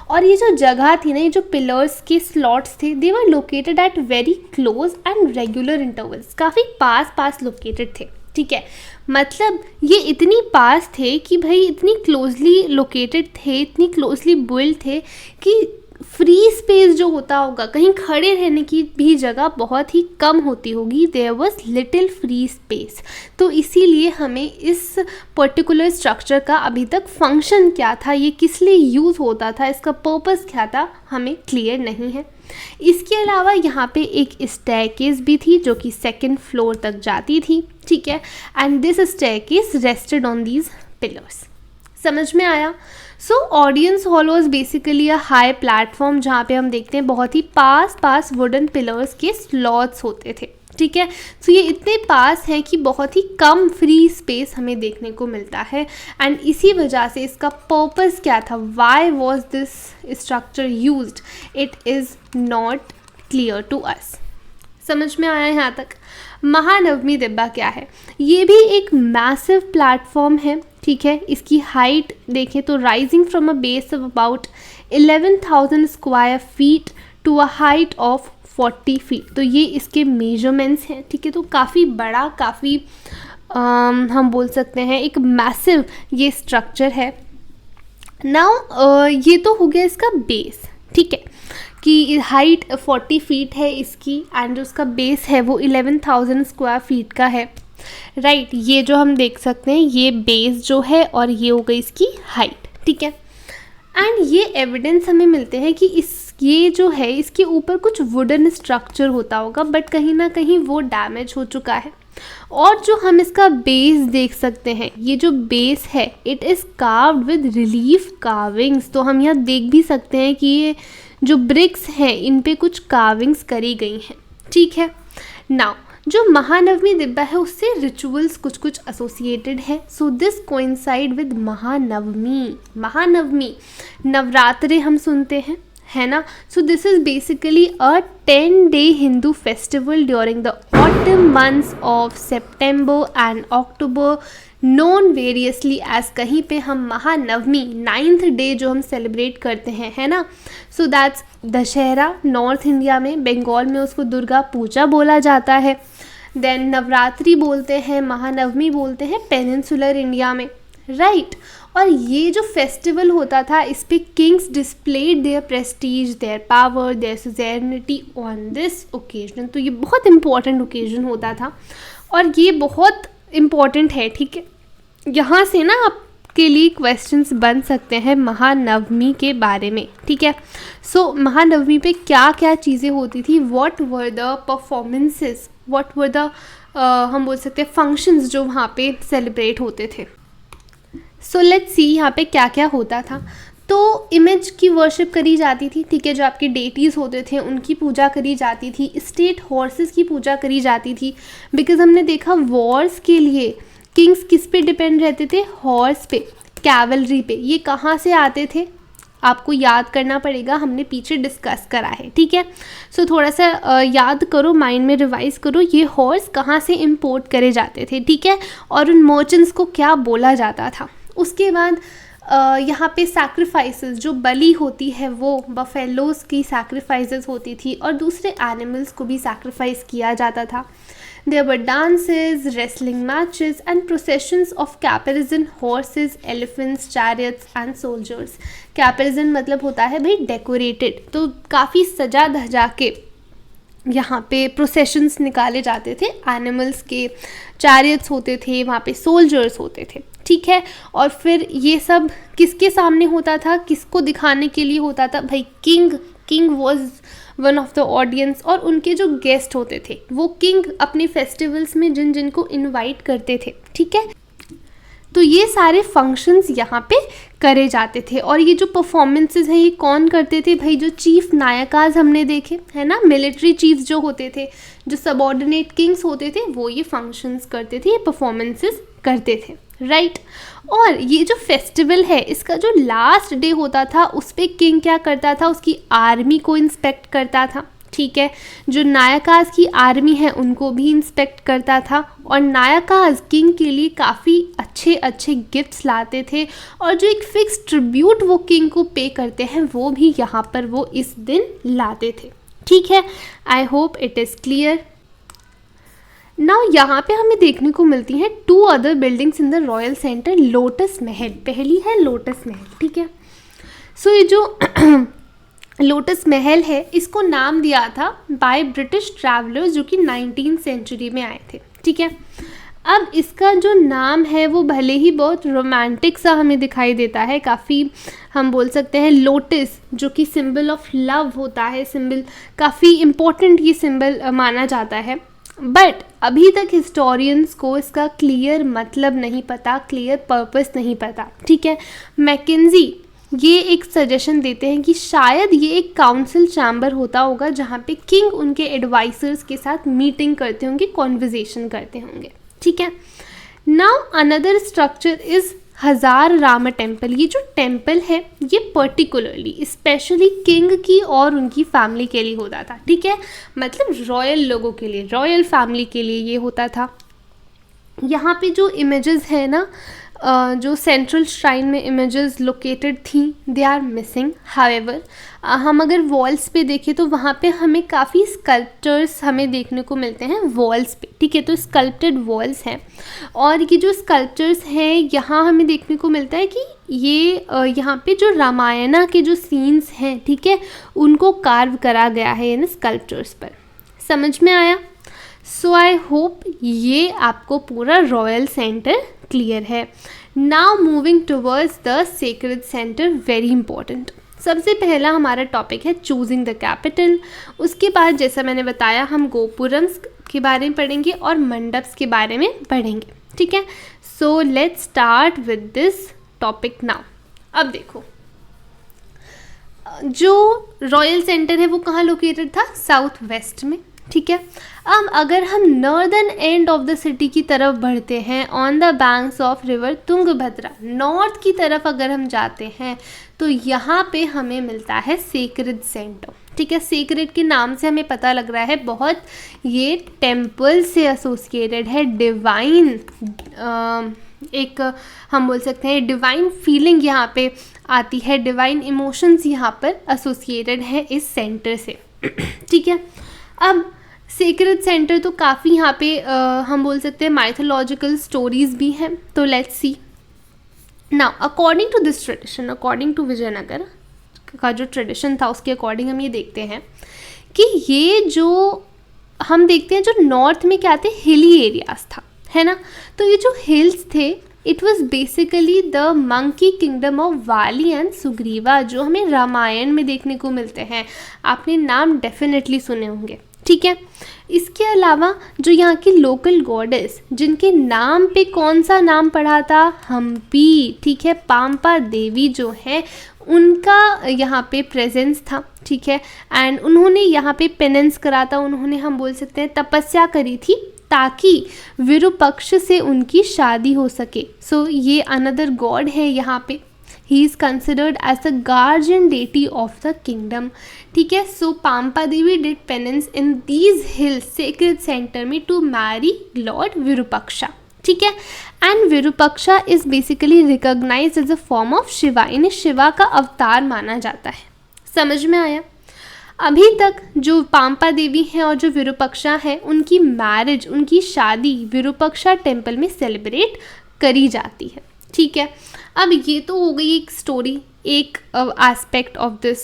और ये जो जगह थी ना, ये जो पिलर्स के स्लॉट्स थे, they were located at very close and regular intervals, काफ़ी पास लोकेटेड थे, ठीक है। मतलब ये इतनी पास थे कि भाई इतनी क्लोजली लोकेटेड थे, इतनी क्लोजली बिल्ड थे कि फ्री स्पेस जो होता होगा, कहीं खड़े रहने की भी जगह बहुत ही कम होती होगी, there was little free space. तो इसीलिए हमें इस पर्टिकुलर स्ट्रक्चर का अभी तक फंक्शन क्या था, ये किस लिए यूज़ होता था, इसका पर्पस क्या था, हमें क्लियर नहीं है। इसके अलावा यहाँ पे एक स्टेयरकेस भी थी जो कि सेकंड फ्लोर तक जाती थी, ठीक है, and this staircase rested on these pillars. समझ में आया। So audience hall was basically a high platform जहाँ पे हम देखते हैं बहुत ही पास वुडन पिलर्स के स्लॉट्स होते थे, ठीक है। सो ये इतने पास हैं कि बहुत ही कम फ्री स्पेस हमें देखने को मिलता है। एंड इसी वजह से इसका पर्पस क्या था, why was this structure used, it is not clear to us. समझ में आया यहाँ तक। महानवमी दिब्बा क्या है, ये भी एक मैसिव प्लेटफॉर्म है, ठीक है। इसकी हाइट देखें तो rising from a base of about 11,000 square feet to a height of 40 feet. तो ये इसके मेजरमेंट्स हैं, ठीक है। तो काफ़ी बड़ा, काफ़ी हम बोल सकते हैं एक मैसिव ये स्ट्रक्चर है। नाउ ये तो हो गया इसका बेस, ठीक है, कि हाइट 40 फीट है इसकी एंड उसका बेस है वो 11,000 स्क्वायर फीट का है, राइट। ये जो हम देख सकते हैं ये बेस जो है और ये हो गई इसकी हाइट, ठीक है। एंड ये एविडेंस हमें मिलते हैं कि ये जो है इसके ऊपर कुछ वुडन स्ट्रक्चर होता होगा, बट कहीं ना कहीं वो डैमेज हो चुका है। और जो हम इसका बेस देख सकते हैं, ये जो बेस है it is carved with relief carvings. तो हम यहाँ देख भी सकते हैं कि ये जो ब्रिक्स हैं इन पे कुछ कार्विंग्स करी गई हैं, ठीक है। नाउ जो महानवमी दिब्बा है उससे रिचुअल्स कुछ एसोसिएटेड है। So this coincide with Mahanavami Navratre हम सुनते हैं, है ना। So this is basically a 10-day Hindu festival during the autumn months of September and October, known variously as, कहीं पे हम महानवमी 9th डे जो हम सेलिब्रेट करते हैं, है ना। So that's Dussehra north India में, बंगाल में उसको दुर्गा पूजा बोला जाता है। देन नवरात्रि बोलते हैं, महानवमी बोलते हैं पेनिनसुलर इंडिया में, राइट। और ये जो फेस्टिवल होता था इस पे kings displayed their prestige, their power, their suzerainty on this occasion. तो ये बहुत इंपॉर्टेंट ओकेजन होता था और ये बहुत इम्पॉर्टेंट है, ठीक है। यहाँ से ना आपके लिए क्वेश्चंस बन सकते हैं महानवमी के बारे में, ठीक है। सो महानवमी पे क्या क्या चीज़ें होती थी, what were the performances, what were the हम बोल सकते हैं फंक्शंस जो वहाँ पे सेलिब्रेट होते थे। सो लेट्स सी यहाँ पे क्या क्या होता था। तो इमेज की वर्शिप करी जाती थी, ठीक है, जो आपके डेटीज़ होते थे उनकी पूजा करी जाती थी, स्टेट हॉर्सेस की पूजा करी जाती थी, बिकॉज हमने देखा वॉर्स के लिए किंग्स किस पे डिपेंड रहते थे, हॉर्स पे, कैवलरी पे। ये कहाँ से आते थे आपको याद करना पड़ेगा, हमने पीछे डिस्कस करा है, ठीक है। सो थोड़ा सा याद करो, माइंड में रिवाइज करो, ये हॉर्स कहाँ से इंपोर्ट करे जाते थे, ठीक है, और उन मर्चेंट्स को क्या बोला जाता था। उसके बाद यहाँ पे सैक्रिफाइसेस, जो बलि होती है वो बफेलोज की सैक्रिफाइसेस होती थी और दूसरे एनिमल्स को भी सैक्रिफाइस किया जाता था। There were dances, wrestling matches and processions of caparison horses, elephants, chariots and soldiers. Caparison मतलब होता है भाई डेकोरेटेड, तो काफ़ी सजा धजा के यहाँ पे प्रोसेशंस निकाले जाते थे एनिमल्स के, चैरियट्स होते थे, वहाँ पे सोल्जर्स होते थे, ठीक है। और फिर ये सब किसके सामने होता था, किसको दिखाने के लिए होता था भाई, king was one of the audience, और उनके जो गेस्ट होते थे वो किंग अपने फेस्टिवल्स में जिन जिन को इनवाइट करते थे, ठीक है। तो ये सारे फंक्शंस यहाँ पे करे जाते थे। और ये जो परफॉर्मेंसेस हैं ये कौन करते थे भाई, जो चीफ नायकाज हमने देखे है ना, मिलिट्री चीफ्स जो होते थे, जो सबऑर्डिनेट किंग्स होते थे, वो ये फंक्शंस करते थे, ये परफॉर्मेंसेस करते थे, राइट। और ये जो फेस्टिवल है इसका जो लास्ट डे होता था उस पर किंग क्या करता था, उसकी आर्मी को इंस्पेक्ट करता था, ठीक है, जो नायकाज की आर्मी है उनको भी इंस्पेक्ट करता था, और नायकाज किंग के लिए काफ़ी अच्छे अच्छे गिफ्ट्स लाते थे, और जो एक फिक्स ट्रिब्यूट वो किंग को पे करते हैं वो भी यहाँ पर वो इस दिन लाते थे, ठीक है। I hope it is clear. Now यहाँ पे हमें देखने को मिलती हैं 2 other buildings in the royal centre. Lotus महल, पहली है लोटस महल, ठीक है। सो ये जो लोटस महल है इसको नाम दिया था बाय ब्रिटिश ट्रैवलर्स जो कि 19th सेंचुरी में आए थे, ठीक है। अब इसका जो नाम है वो भले ही बहुत रोमांटिक सा हमें दिखाई देता है, काफ़ी हम बोल सकते हैं लोटस जो कि सिंबल ऑफ लव होता है, सिंबल काफ़ी इम्पोर्टेंट ये सिंबल माना जाता है, बट अभी तक हिस्टोरियंस को इसका क्लियर मतलब नहीं पता, क्लियर पर्पस नहीं पता, ठीक है। मैकेंजी ये एक सजेशन देते हैं कि शायद ये एक काउंसिल चैम्बर होता होगा जहाँ पे किंग उनके एडवाइजर्स के साथ मीटिंग करते होंगे, कॉन्वर्जेशन करते होंगे, ठीक है। नाउ अनदर स्ट्रक्चर इज़ हजार राम टेम्पल। ये जो टेम्पल है ये पर्टिकुलरली स्पेशली किंग की और उनकी फैमिली के लिए होता था, ठीक है, मतलब रॉयल लोगों के लिए, रॉयल फैमिली के लिए ये होता था। यहाँ पे जो इमेजेस है ना, जो सेंट्रल श्राइन में इमेजेस लोकेटेड थी, दे आर मिसिंग। हाउएवर हम अगर वॉल्स पे देखें तो वहाँ पे हमें काफ़ी स्कल्पचर्स हमें देखने को मिलते हैं वॉल्स पे, ठीक है, तो स्कल्प्टेड वॉल्स हैं। और ये जो स्कल्पचर्स हैं यहाँ हमें देखने को मिलता है कि ये यहाँ पे जो रामायणा के जो सीन्स हैं, ठीक है, उनको कार्व करा गया है इन स्कल्पचर्स पर। समझ में आया? सो आई होप ये आपको पूरा रॉयल सेंटर क्लियर है। Now moving towards the sacred centre, very important. सबसे पहला हमारा टॉपिक है चूजिंग द कैपिटल। उसके बाद जैसा मैंने बताया हम गोपुरम्स के बारे में पढ़ेंगे और मंडप्स के बारे में पढ़ेंगे, ठीक है। So let's start with this topic now. अब देखो जो रॉयल सेंटर है वो कहाँ लोकेटेड था, साउथ वेस्ट में, ठीक है। अब अगर हम northern end of the city की तरफ बढ़ते हैं, on the banks of river Tungabhadra, north की तरफ अगर हम जाते हैं तो यहाँ पे हमें मिलता है सेक्रेड सेंटर, ठीक है। सेक्रेड के नाम से हमें पता लग रहा है बहुत ये टेम्पल से एसोसिएटेड है, डिवाइन एक हम बोल सकते हैं डिवाइन फीलिंग यहाँ पे आती है, डिवाइन इमोशंस यहाँ पर एसोसिएटेड है इस सेंटर से, ठीक है। अब सेक्रेड सेंटर तो काफ़ी यहाँ पे हम बोल सकते हैं माइथोलॉजिकल स्टोरीज भी हैं, तो let's see now. According to this tradition, according to Vijayanagar का जो ट्रेडिशन था उसके अकॉर्डिंग हम ये देखते हैं कि ये जो हम देखते हैं जो नॉर्थ में क्या थे, हिली एरियाज था, है ना। तो ये जो हिल्स थे it was basically the monkey kingdom of वाली एंड सुग्रीवा, जो हमें रामायण में देखने को मिलते हैं। आपने नाम डेफिनेटली सुने होंगे, ठीक है। इसके अलावा जो यहाँ की लोकल गॉडेस, जिनके नाम पे कौन सा नाम पढ़ा था, हम्पी, ठीक है, पाम्पा देवी जो है उनका यहाँ पे प्रेजेंस था, ठीक है। एंड उन्होंने यहाँ पे पेनेंस करा था, उन्होंने हम बोल सकते हैं तपस्या करी थी ताकि विरूपक्ष से उनकी शादी हो सके। सो ये अनदर गॉड है यहाँ पे। He is considered as the guardian deity of the kingdom, ठीक है। So Pampa Devi did penance in these hills sacred centre में टू मैरी लॉर्ड विरूपक्षा, ठीक है। And Virupaksha is basically recognised as a form of Shiva, इन्हें शिवा का अवतार माना जाता है। समझ में आया? अभी तक जो पाम्पा देवी हैं और जो विरूपक्षा है, उनकी मैरिज, उनकी शादी विरूपक्षा टेम्पल में सेलिब्रेट करी जाती है, ठीक है। अब ये तो हो गई एक स्टोरी, एक aspect of this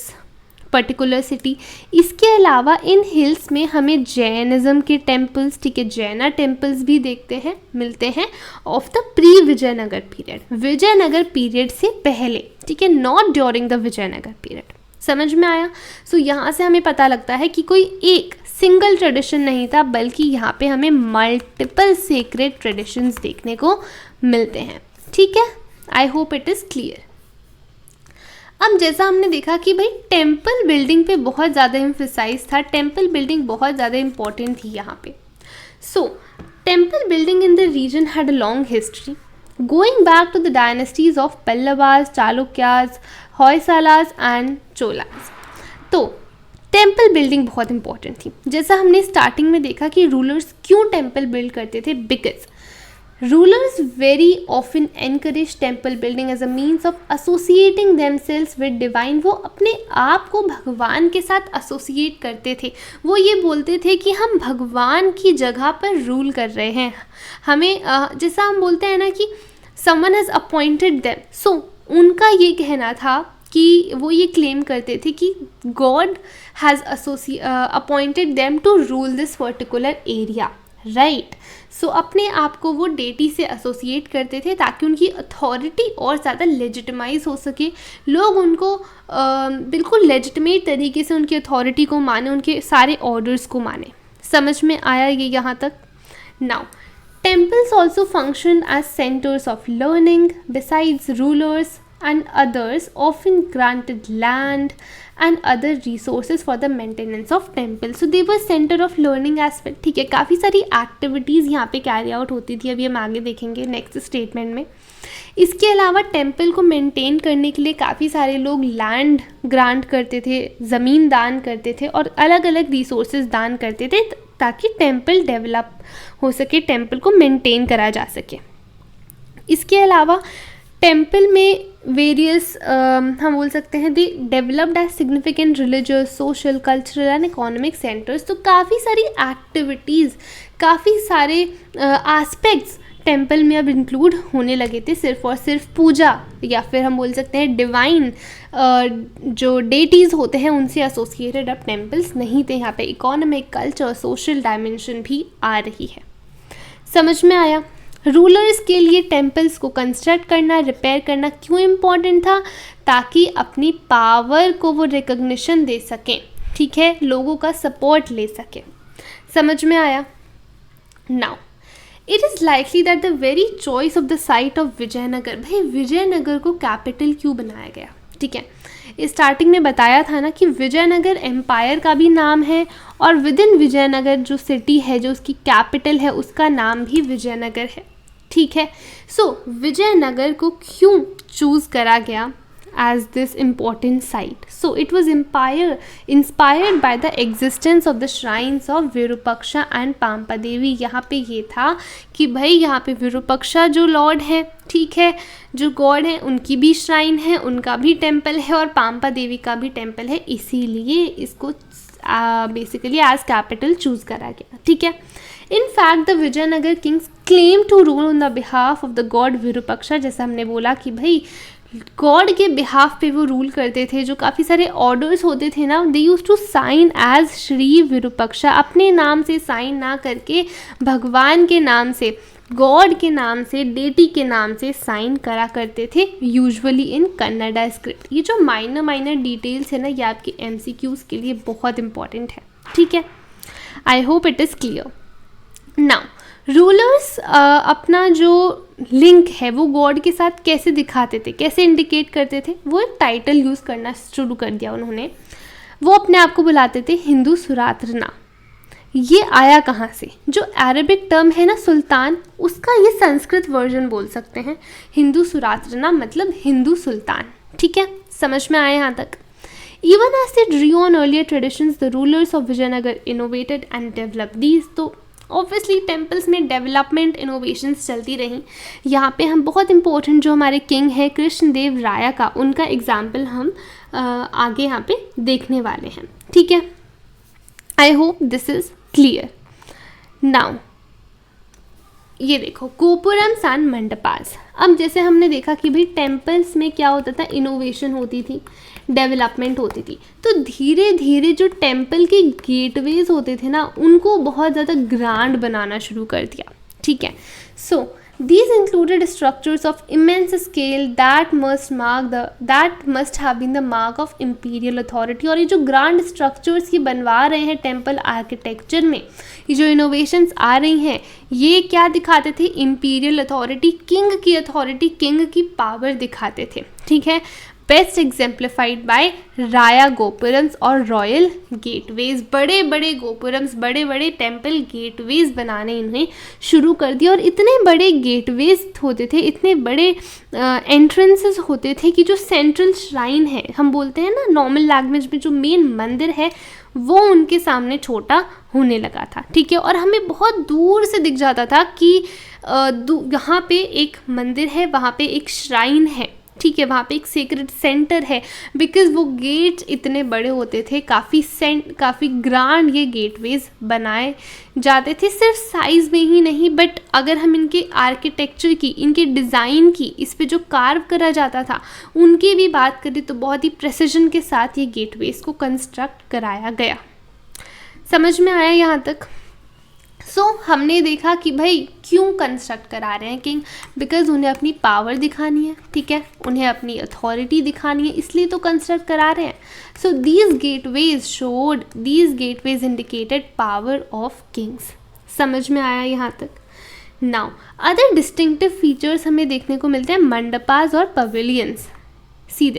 particular city. इसके अलावा इन हिल्स में हमें जैनिज़्म के टेम्पल्स, ठीक है, जैना टेम्पल्स भी देखते हैं, मिलते हैं of the pre Vijayanagar period, Vijayanagar period से पहले, ठीक है, not during the Vijayanagar period. समझ में आया? सो यहाँ से हमें पता लगता है कि कोई एक सिंगल ट्रेडिशन नहीं था, बल्कि यहाँ पे हमें मल्टीपल सेक्रेड ट्रेडिशंस देखने को मिलते हैं, ठीक है। I hope it is clear. अब जैसा हमने देखा कि भाई टेम्पल बिल्डिंग पे बहुत ज़्यादा एम्फेसाइज था, टेम्पल बिल्डिंग बहुत ज़्यादा इंपॉर्टेंट थी यहाँ पे। So temple building in the region had a long history going back to the dynasties of Pallavas, Chalukyas, Hoysalas and Cholas. तो टेम्पल बिल्डिंग बहुत इंपॉर्टेंट थी। जैसा हमने स्टार्टिंग में देखा कि रूलर्स क्यों टेम्पल बिल्ड करते थे, because rulers very often encourage temple building as a means of associating themselves with divine. वो अपने आप को भगवान के साथ एसोसिएट करते थे। वो ये बोलते थे कि हम भगवान की जगह पर रूल कर रहे हैं। हमें जैसा हम बोलते हैं ना कि समवन हैज़ अपॉइंटेड देम, सो उनका ये कहना था कि वो ये क्लेम करते थे कि God has appointed them to rule this particular area, right. So अपने आप को वो डेटी से एसोसिएट करते थे ताकि उनकी अथॉरिटी और ज़्यादा लेजिटिमाइज हो सके, लोग उनको बिल्कुल लेजिटिमेट तरीके से उनकी अथॉरिटी को माने, उनके सारे ऑर्डर्स को माने। समझ में आया ये यहाँ तक? Now temples also functioned as centers of learning. Besides, rulers and others often granted land and other resources for the maintenance of temple. So they were center of learning as well. ठीक है, काफ़ी सारी activities यहाँ पे carry out होती थी, अभी हम आगे देखेंगे नेक्स्ट स्टेटमेंट में। इसके अलावा टेम्पल को मेंटेन करने के लिए काफ़ी सारे लोग लैंड ग्रांट करते थे, ज़मीन दान करते थे और अलग अलग रिसोर्सेज दान करते थे ताकि टेम्पल डेवलप हो सके, टेम्पल को मेंटेन करा जा सके। इसके अलावा टेम्पल में वेरियस हम बोल सकते हैं they developed as significant religious, social, cultural and economic centres. तो काफ़ी सारी एक्टिविटीज़, काफ़ी सारे एस्पेक्ट्स टेम्पल में अब इंक्लूड होने लगे थे। सिर्फ और सिर्फ पूजा या फिर हम बोल सकते हैं डिवाइन जो डेटीज़ होते हैं उनसे एसोसिएटेड अब टेम्पल्स नहीं थे। यहाँ पे इकोनॉमिक, कल्चर, सोशल डायमेंशन भी आ रही है। समझ में आया? रूलर्स के लिए टेम्पल्स को कंस्ट्रक्ट करना, रिपेयर करना क्यों इम्पॉर्टेंट था? ताकि अपनी पावर को वो रिकग्निशन दे सकें, ठीक है, लोगों का सपोर्ट ले सकें। समझ में आया? Now it is likely that the very choice of the site of Vijayanagar, भाई विजयनगर को कैपिटल क्यों बनाया गया? ठीक है, स्टार्टिंग में बताया था ना कि विजयनगर एम्पायर का भी नाम है और विद इन विजयनगर जो सिटी है, जो उसकी कैपिटल है, उसका नाम भी विजयनगर है, ठीक है। सो विजयनगर को क्यों चूज़ करा गया as this important site? So it was inspired by the existence of the shrines of Virupaksha and पाम्पा देवी। यहाँ पे ये था कि भाई यहाँ पे विरूपक्षा जो लॉर्ड है, ठीक है, जो गॉड है, उनकी भी श्राइन है, उनका भी टेम्पल है और पाम्पा देवी का भी टेम्पल है, इसीलिए इसको बेसिकली एज कैपिटल चूज़ करा गया, ठीक है। In fact the Vijayanagar kings claim to rule on the behalf of the god Virupaksha. जैसा हमने बोला कि भाई गॉड के बिहाफ पे वो रूल करते थे, जो काफ़ी सारे ऑर्डर्स होते थे ना, they use to sign as Shri Virupaksha, अपने नाम से साइन ना करके भगवान के नाम से, गॉड के नाम से, डेटी के नाम से साइन करा करते थे, यूजुअली इन कन्नड़ा स्क्रिप्ट। ये जो माइनर डिटेल्स है ना, ये आपके MCQs के लिए बहुत इंपॉर्टेंट है, ठीक है। I hope it is clear. Now rulers अपना जो लिंक है वो गॉड के साथ कैसे दिखाते थे, कैसे इंडिकेट करते थे, वो एक टाइटल यूज़ करना शुरू कर दिया उन्होंने. वो अपने आप को बुलाते थे हिंदू सुरात्रना. ये आया कहाँ से? जो अरबिक टर्म है ना सुल्तान, उसका ये संस्कृत वर्जन बोल सकते हैं. हिंदू सुरात्रना मतलब हिंदू सुल्तान. ठीक है, समझ में आया यहाँ तक? Even as they drew on earlier traditions, the rulers of Vijayanagar innovated and developed these. तो ऑब्वियसली टेम्पल्स में डेवलपमेंट इनोवेशंस चलती रहीं. यहाँ पे हम बहुत इंपॉर्टेंट जो हमारे किंग है कृष्णदेव राया का, उनका एग्जाम्पल हम आगे यहाँ पे देखने वाले हैं. ठीक है, I hope this is clear. Now ये देखो गोपुरम्स एंड मंडपास. अब जैसे हमने देखा कि भाई टेम्पल्स में क्या होता था, इनोवेशन होती थी, डेवलपमेंट होती थी. तो धीरे धीरे जो टेम्पल के गेटवेज होते थे ना, उनको बहुत ज़्यादा ग्रैंड बनाना शुरू कर दिया. ठीक है, सो these included structures of immense scale that must have been the mark of imperial authority. और ये जो ग्रांड स्ट्रक्चर्स ये बनवा रहे हैं टेम्पल आर्किटेक्चर में, ये जो इनोवेशंस आ रही हैं, ये क्या दिखाते थे? इंपीरियल अथॉरिटी, किंग की अथॉरिटी, किंग की पावर दिखाते थे. ठीक है, बेस्ट एग्जाम्प्लीफाइड बाय राया गोपुरम्स और रॉयल गेटवेज. बड़े बड़े गोपुरम्स, बड़े बड़े टेम्पल गेटवेज बनाने इन्हें शुरू कर दिया. और इतने बड़े गेटवेज होते थे, इतने बड़े एंट्रेंसेस होते थे कि जो सेंट्रल श्राइन है, हम बोलते हैं ना नॉर्मल लैंग्वेज में, जो मेन मंदिर है वो उनके सामने छोटा होने लगा था. ठीक है, और हमें बहुत दूर से दिख जाता था कि यहाँ पे एक मंदिर है, वहाँ पे एक श्राइन है. ठीक है, वहाँ पे एक सीक्रेट सेंटर है, बिकॉज वो गेट्स इतने बड़े होते थे, काफ़ी ग्रांड ये गेटवेज बनाए जाते थे. सिर्फ साइज़ में ही नहीं, बट अगर हम इनके आर्किटेक्चर की, इनके डिज़ाइन की, इस पे जो कार्व करा जाता था उनकी भी बात करें तो बहुत ही प्रेसिजन के साथ ये गेटवेज को कंस्ट्रक्ट कराया गया. समझ में आया यहाँ तक? सो हमने देखा कि भाई क्यों कंस्ट्रक्ट करा रहे हैं किंग, बिकॉज उन्हें अपनी पावर दिखानी है. ठीक है, उन्हें अपनी अथॉरिटी दिखानी है, इसलिए तो कंस्ट्रक्ट करा रहे हैं. So these gateways indicated power of Kings. समझ में आया यहाँ तक? नाउ अदर डिस्टिंक्टिव फीचर्स हमें देखने को मिलते हैं मंडपास और pavilions. See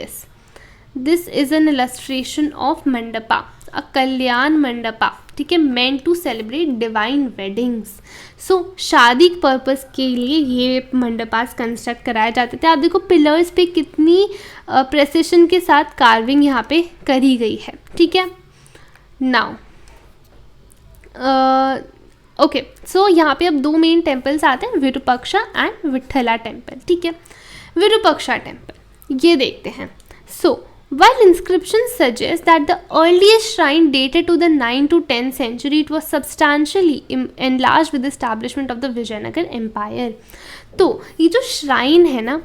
this is an illustration of mandapa, a Kalyana mandapa. ठीक है, meant to celebrate divine weddings. So शादी पर्पस के लिए ये मंडपास कंस्ट्रक्ट कराए जाते थे. आप देखो पिलर्स पे कितनी प्रेसिशन के साथ कार्विंग यहाँ पे करी गई है. ठीक है, नाउ ओके, सो यहाँ पे अब दो मेन टेम्पल्स आते हैं, विरूपाक्षा एंड विट्ठला टेम्पल. ठीक है, विरूपाक्षा टेम्पल ये देखते हैं. सो while inscriptions suggest that the earliest shrine dated to the 9th to 10th century, it was substantially enlarged with the establishment of the Vijayanagar Empire. तो ये जो श्राइन है ना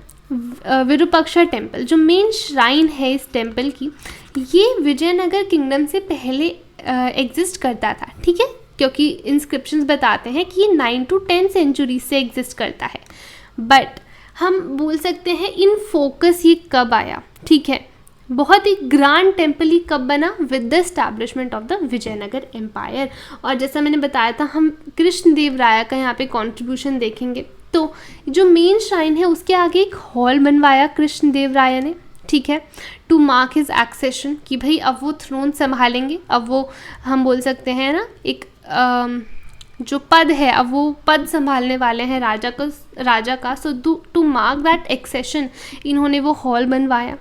विरूपाक्षा टेम्पल, जो मेन श्राइन है इस टेम्पल की, ये विजयनगर किंगडम से पहले एग्जिस्ट करता था. ठीक है, क्योंकि इंस्क्रिप्शंस बताते हैं कि ये 9 to 10 सेंचुरी से एग्जिस्ट करता है. बट हम बोल सकते हैं इन फोकस ये कब आया. ठीक है, बहुत ही ग्रांड टेम्पल ही कब बना? With the establishment of the Vijayanagar empire. और जैसा मैंने बताया था, हम कृष्णदेव राया का यहाँ पे कंट्रीब्यूशन देखेंगे. तो जो मेन श्राइन है उसके आगे एक हॉल बनवाया कृष्णदेव राया ने. ठीक है, टू मार्क हिज एक्सेशन, कि भाई अब वो थ्रोन संभालेंगे. अब वो हम बोल सकते हैं ना एक जो पद है, अब वो पद संभालने वाले हैं राजा का. सो टू मार्क दैट एक्सेशन इन्होंने वो हॉल बनवाया.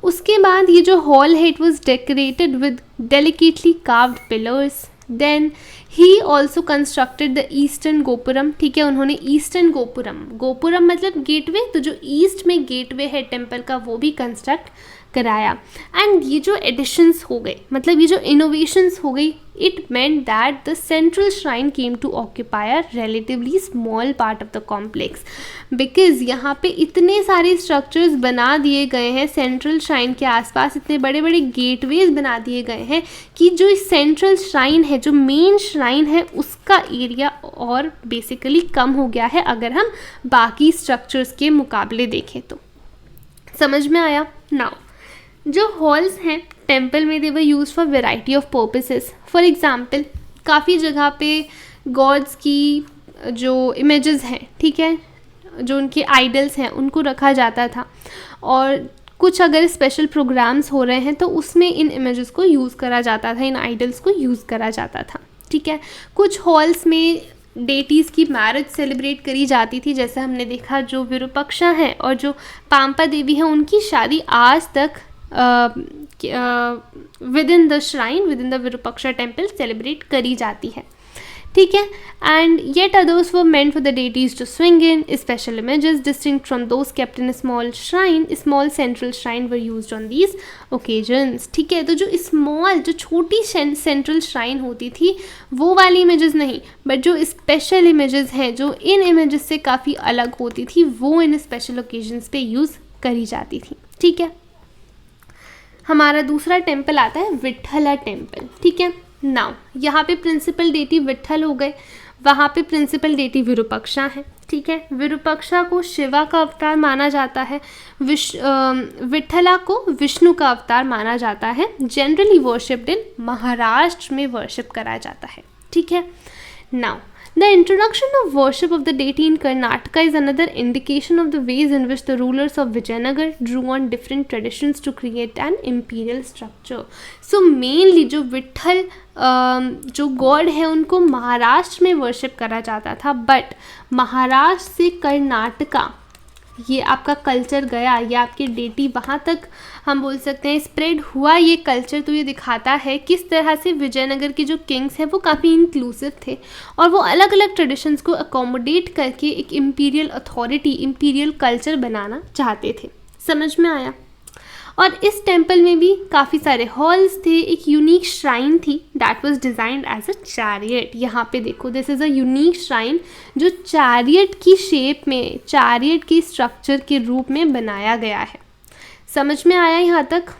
उसके बाद ये जो हॉल है it was decorated with delicately carved pillars. Then he also constructed the eastern gopuram. ठीक है, उन्होंने ईस्टर्न गोपुरम मतलब गेटवे, तो जो ईस्ट में गेटवे है टेम्पल का वो भी कंस्ट्रक्ट कराया. एंड ये जो एडिशंस हो गए, मतलब ये जो इनोवेशंस हो गई, it meant that the central shrine came to occupy a relatively small part of the complex. Because यहाँ पे इतने सारे स्ट्रक्चर्स बना दिए गए हैं सेंट्रल श्राइन के आसपास, इतने बड़े बड़े गेटवेज बना दिए गए हैं कि जो सेंट्रल श्राइन है, जो मेन श्राइन है, उसका एरिया और बेसिकली कम हो गया है अगर हम बाकी स्ट्रक्चर्स के मुकाबले देखें तो. समझ में आया? नाउ जो हॉल्स हैं टेम्पल में, they were use for variety of purposes. For example काफ़ी जगह पे गॉड्स की जो इमेजेस हैं, ठीक है, जो उनके आइडल्स हैं उनको रखा जाता था, और कुछ अगर स्पेशल प्रोग्राम्स हो रहे हैं तो उसमें इन इमेजेस को यूज़ करा जाता था, इन आइडल्स को यूज़ करा जाता था, ठीक है। कुछ हॉल्स में डेटीज़ की मैरिज सेलिब्रेट करी जाती थी, जैसे हमने देखा जो विरूपाक्षा है और जो पांपा देवी है उनकी शादी आज तक with in the shrine, with in the Virupaksha temple celebrate करी जाती है, ठीक है। And yet others were meant for the deities to swing in special images distinct from those kept in small shrine, small central shrine were used on these occasions, ठीक है। तो जो small, जो छोटी सेंट्रल श्राइन होती थी वो वाली इमेजेस नहीं, बट जो स्पेशल इमेजेस हैं जो इन इमेजेस से काफ़ी अलग होती थी वो इन स्पेशल ओकेजन्स पे यूज़ करी जाती थी, ठीक है। हमारा दूसरा टेम्पल आता है विट्ठला टेम्पल, ठीक है। नाउ यहाँ पे प्रिंसिपल डेटी विट्ठल हो गए, वहाँ पे प्रिंसिपल डेटी विरूपाक्षा है, ठीक है। विरूपाक्षा को शिवा का अवतार माना जाता है, विट्ठला को विष्णु का अवतार माना जाता है। जनरली वर्शिप्ड इन महाराष्ट्र में वर्शिप करा जाता है, ठीक है। Now the introduction of worship of the deity in Karnataka is another indication of the ways in which the rulers of Vijayanagar drew on different traditions to create an imperial structure. So mainly जो विट्ठल जो God है उनको महाराष्ट्र में worship करा जाता था, but Maharashtra से कर्नाटका ये आपका कल्चर गया, ये आपकी डेटी वहाँ तक हम बोल सकते हैं स्प्रेड हुआ ये कल्चर। तो ये दिखाता है किस तरह से विजयनगर के जो किंग्स हैं वो काफ़ी इंक्लूसिव थे और वो अलग अलग ट्रेडिशंस को अकोमोडेट करके एक इम्पीरियल अथॉरिटी, इम्पीरियल कल्चर बनाना चाहते थे। समझ में आया? और इस टेम्पल में भी काफ़ी सारे हॉल्स थे, एक यूनिक श्राइन थी that was designed as a chariot. यहाँ पे देखो, this is a unique shrine जो चैरियट की शेप में, चैरियट के स्ट्रक्चर के रूप में बनाया गया है। समझ में आया यहाँ तक?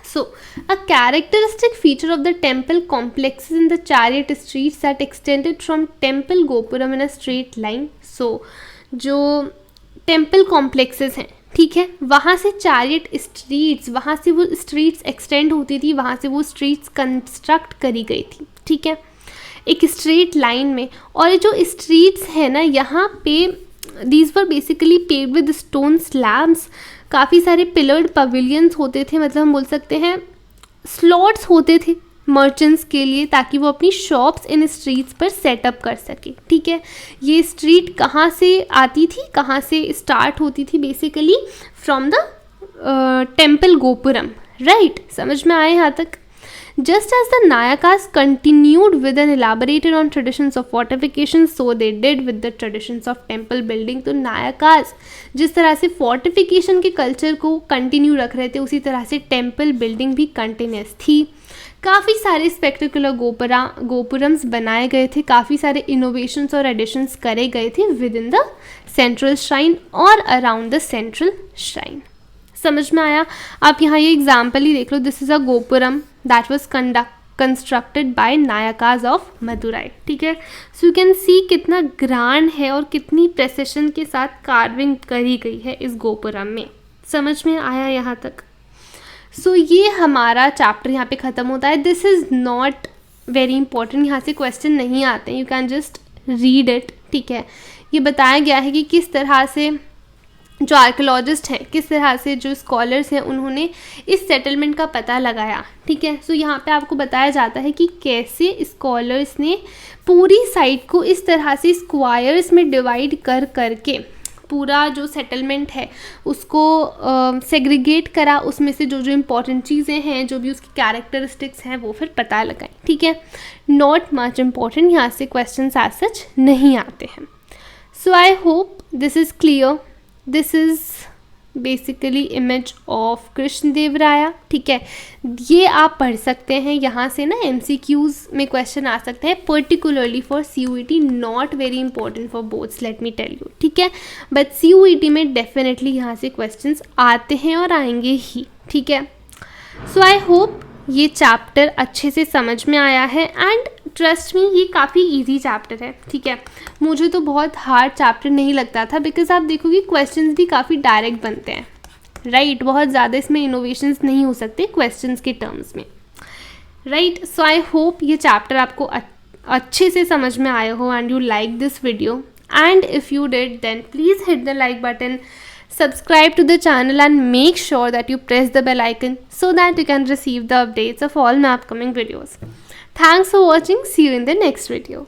So, a characteristic feature of the temple complexes in the chariot streets that extended from temple gopuram in a straight line. So, जो टेम्पल कॉम्प्लेक्सेस हैं, ठीक है, वहाँ से चैरियट स्ट्रीट्स, वहाँ से वो स्ट्रीट्स एक्सटेंड होती थी, वहाँ से वो स्ट्रीट्स कंस्ट्रक्ट करी गई थी, ठीक है, एक स्ट्रेट लाइन में। और ये जो स्ट्रीट्स हैं ना, यहाँ पे these were basically paved with stone slabs. काफ़ी सारे पिलर्ड पवेलियंस होते थे, मतलब हम बोल सकते हैं स्लॉट्स होते थे मर्चेंट्स के लिए, ताकि वो अपनी शॉप्स इन स्ट्रीट्स पर सेटअप कर सके, ठीक है। ये स्ट्रीट कहाँ से आती थी, कहाँ से स्टार्ट होती थी? Basically from the temple gopuram, right? समझ में आए यहाँ तक? Just as the Nayakas continued with and elaborated on traditions of fortification, so they did with the traditions of temple building. तो नायकास जिस तरह से fortification के कल्चर को कंटिन्यू रख रहे थे, उसी तरह से टेम्पल बिल्डिंग भी कंटिन्यूस थी। काफ़ी सारे स्पेक्टिकुलर गोपुरम्स बनाए गए थे, काफ़ी सारे इनोवेशंस और एडिशंस करे गए थे with in the central shrine और अराउंड द सेंट्रल श्राइन। समझ में आया? आप यहाँ ये एग्जाम्पल ही देख लो, this is a gopuram that was constructed by Nayakas of Madurai, ठीक है। सो यू कैन सी कितना ग्रांड है और कितनी प्रेसिशन के साथ कार्विंग करी गई है इस गोपुरम में। समझ में आया यहाँ तक? सो ये हमारा चैप्टर यहाँ पे ख़त्म होता है। This is not very important, यहाँ से क्वेश्चन नहीं आते, you can just read it, ठीक है। ये बताया गया है कि किस तरह से जो आर्कियोलॉजिस्ट हैं, किस तरह से जो स्कॉलर्स हैं, उन्होंने इस सेटलमेंट का पता लगाया, ठीक है। सो यहाँ पे आपको बताया जाता है कि कैसे स्कॉलर्स ने पूरी साइट को इस तरह से स्क्वायर्स में डिवाइड कर करके पूरा जो सेटलमेंट है उसको सेग्रीगेट करा, उसमें से जो जो इम्पॉर्टेंट चीज़ें हैं, जो भी उसकी कैरेक्टरिस्टिक्स हैं, वो फिर पता लगाएं, ठीक है। नॉट मच इम्पॉर्टेंट, यहाँ से क्वेश्चन एज सच नहीं आते हैं। So I hope this is clear. This is basically image of Krishna Deva Raya, ठीक है। ये आप पढ़ सकते हैं, यहाँ से ना MCQs में क्वेश्चन आ सकते हैं, particularly for CUET, not very important for boards, let me tell you, ठीक है। बट CUET में डेफिनेटली यहाँ से क्वेश्चंस आते हैं और आएंगे ही, ठीक है। सो आई होप ये चैप्टर अच्छे से समझ में आया है, एंड ट्रस्ट मी ये काफ़ी इजी चैप्टर है, ठीक है। मुझे तो बहुत हार्ड चैप्टर नहीं लगता था, बिकॉज आप देखोगे क्वेश्चंस भी काफ़ी डायरेक्ट बनते हैं, राइट। बहुत ज़्यादा इसमें इनोवेशंस नहीं हो सकते क्वेश्चंस के टर्म्स में। राइट. सो आई होप ये चैप्टर आपको अच्छे से समझ में आया हो and you like this video. And if you did, then please hit the like button, subscribe to the channel and make sure that you press the bell icon so that you can receive the updates of all my upcoming videos. Thanks for watching. See you in the next video.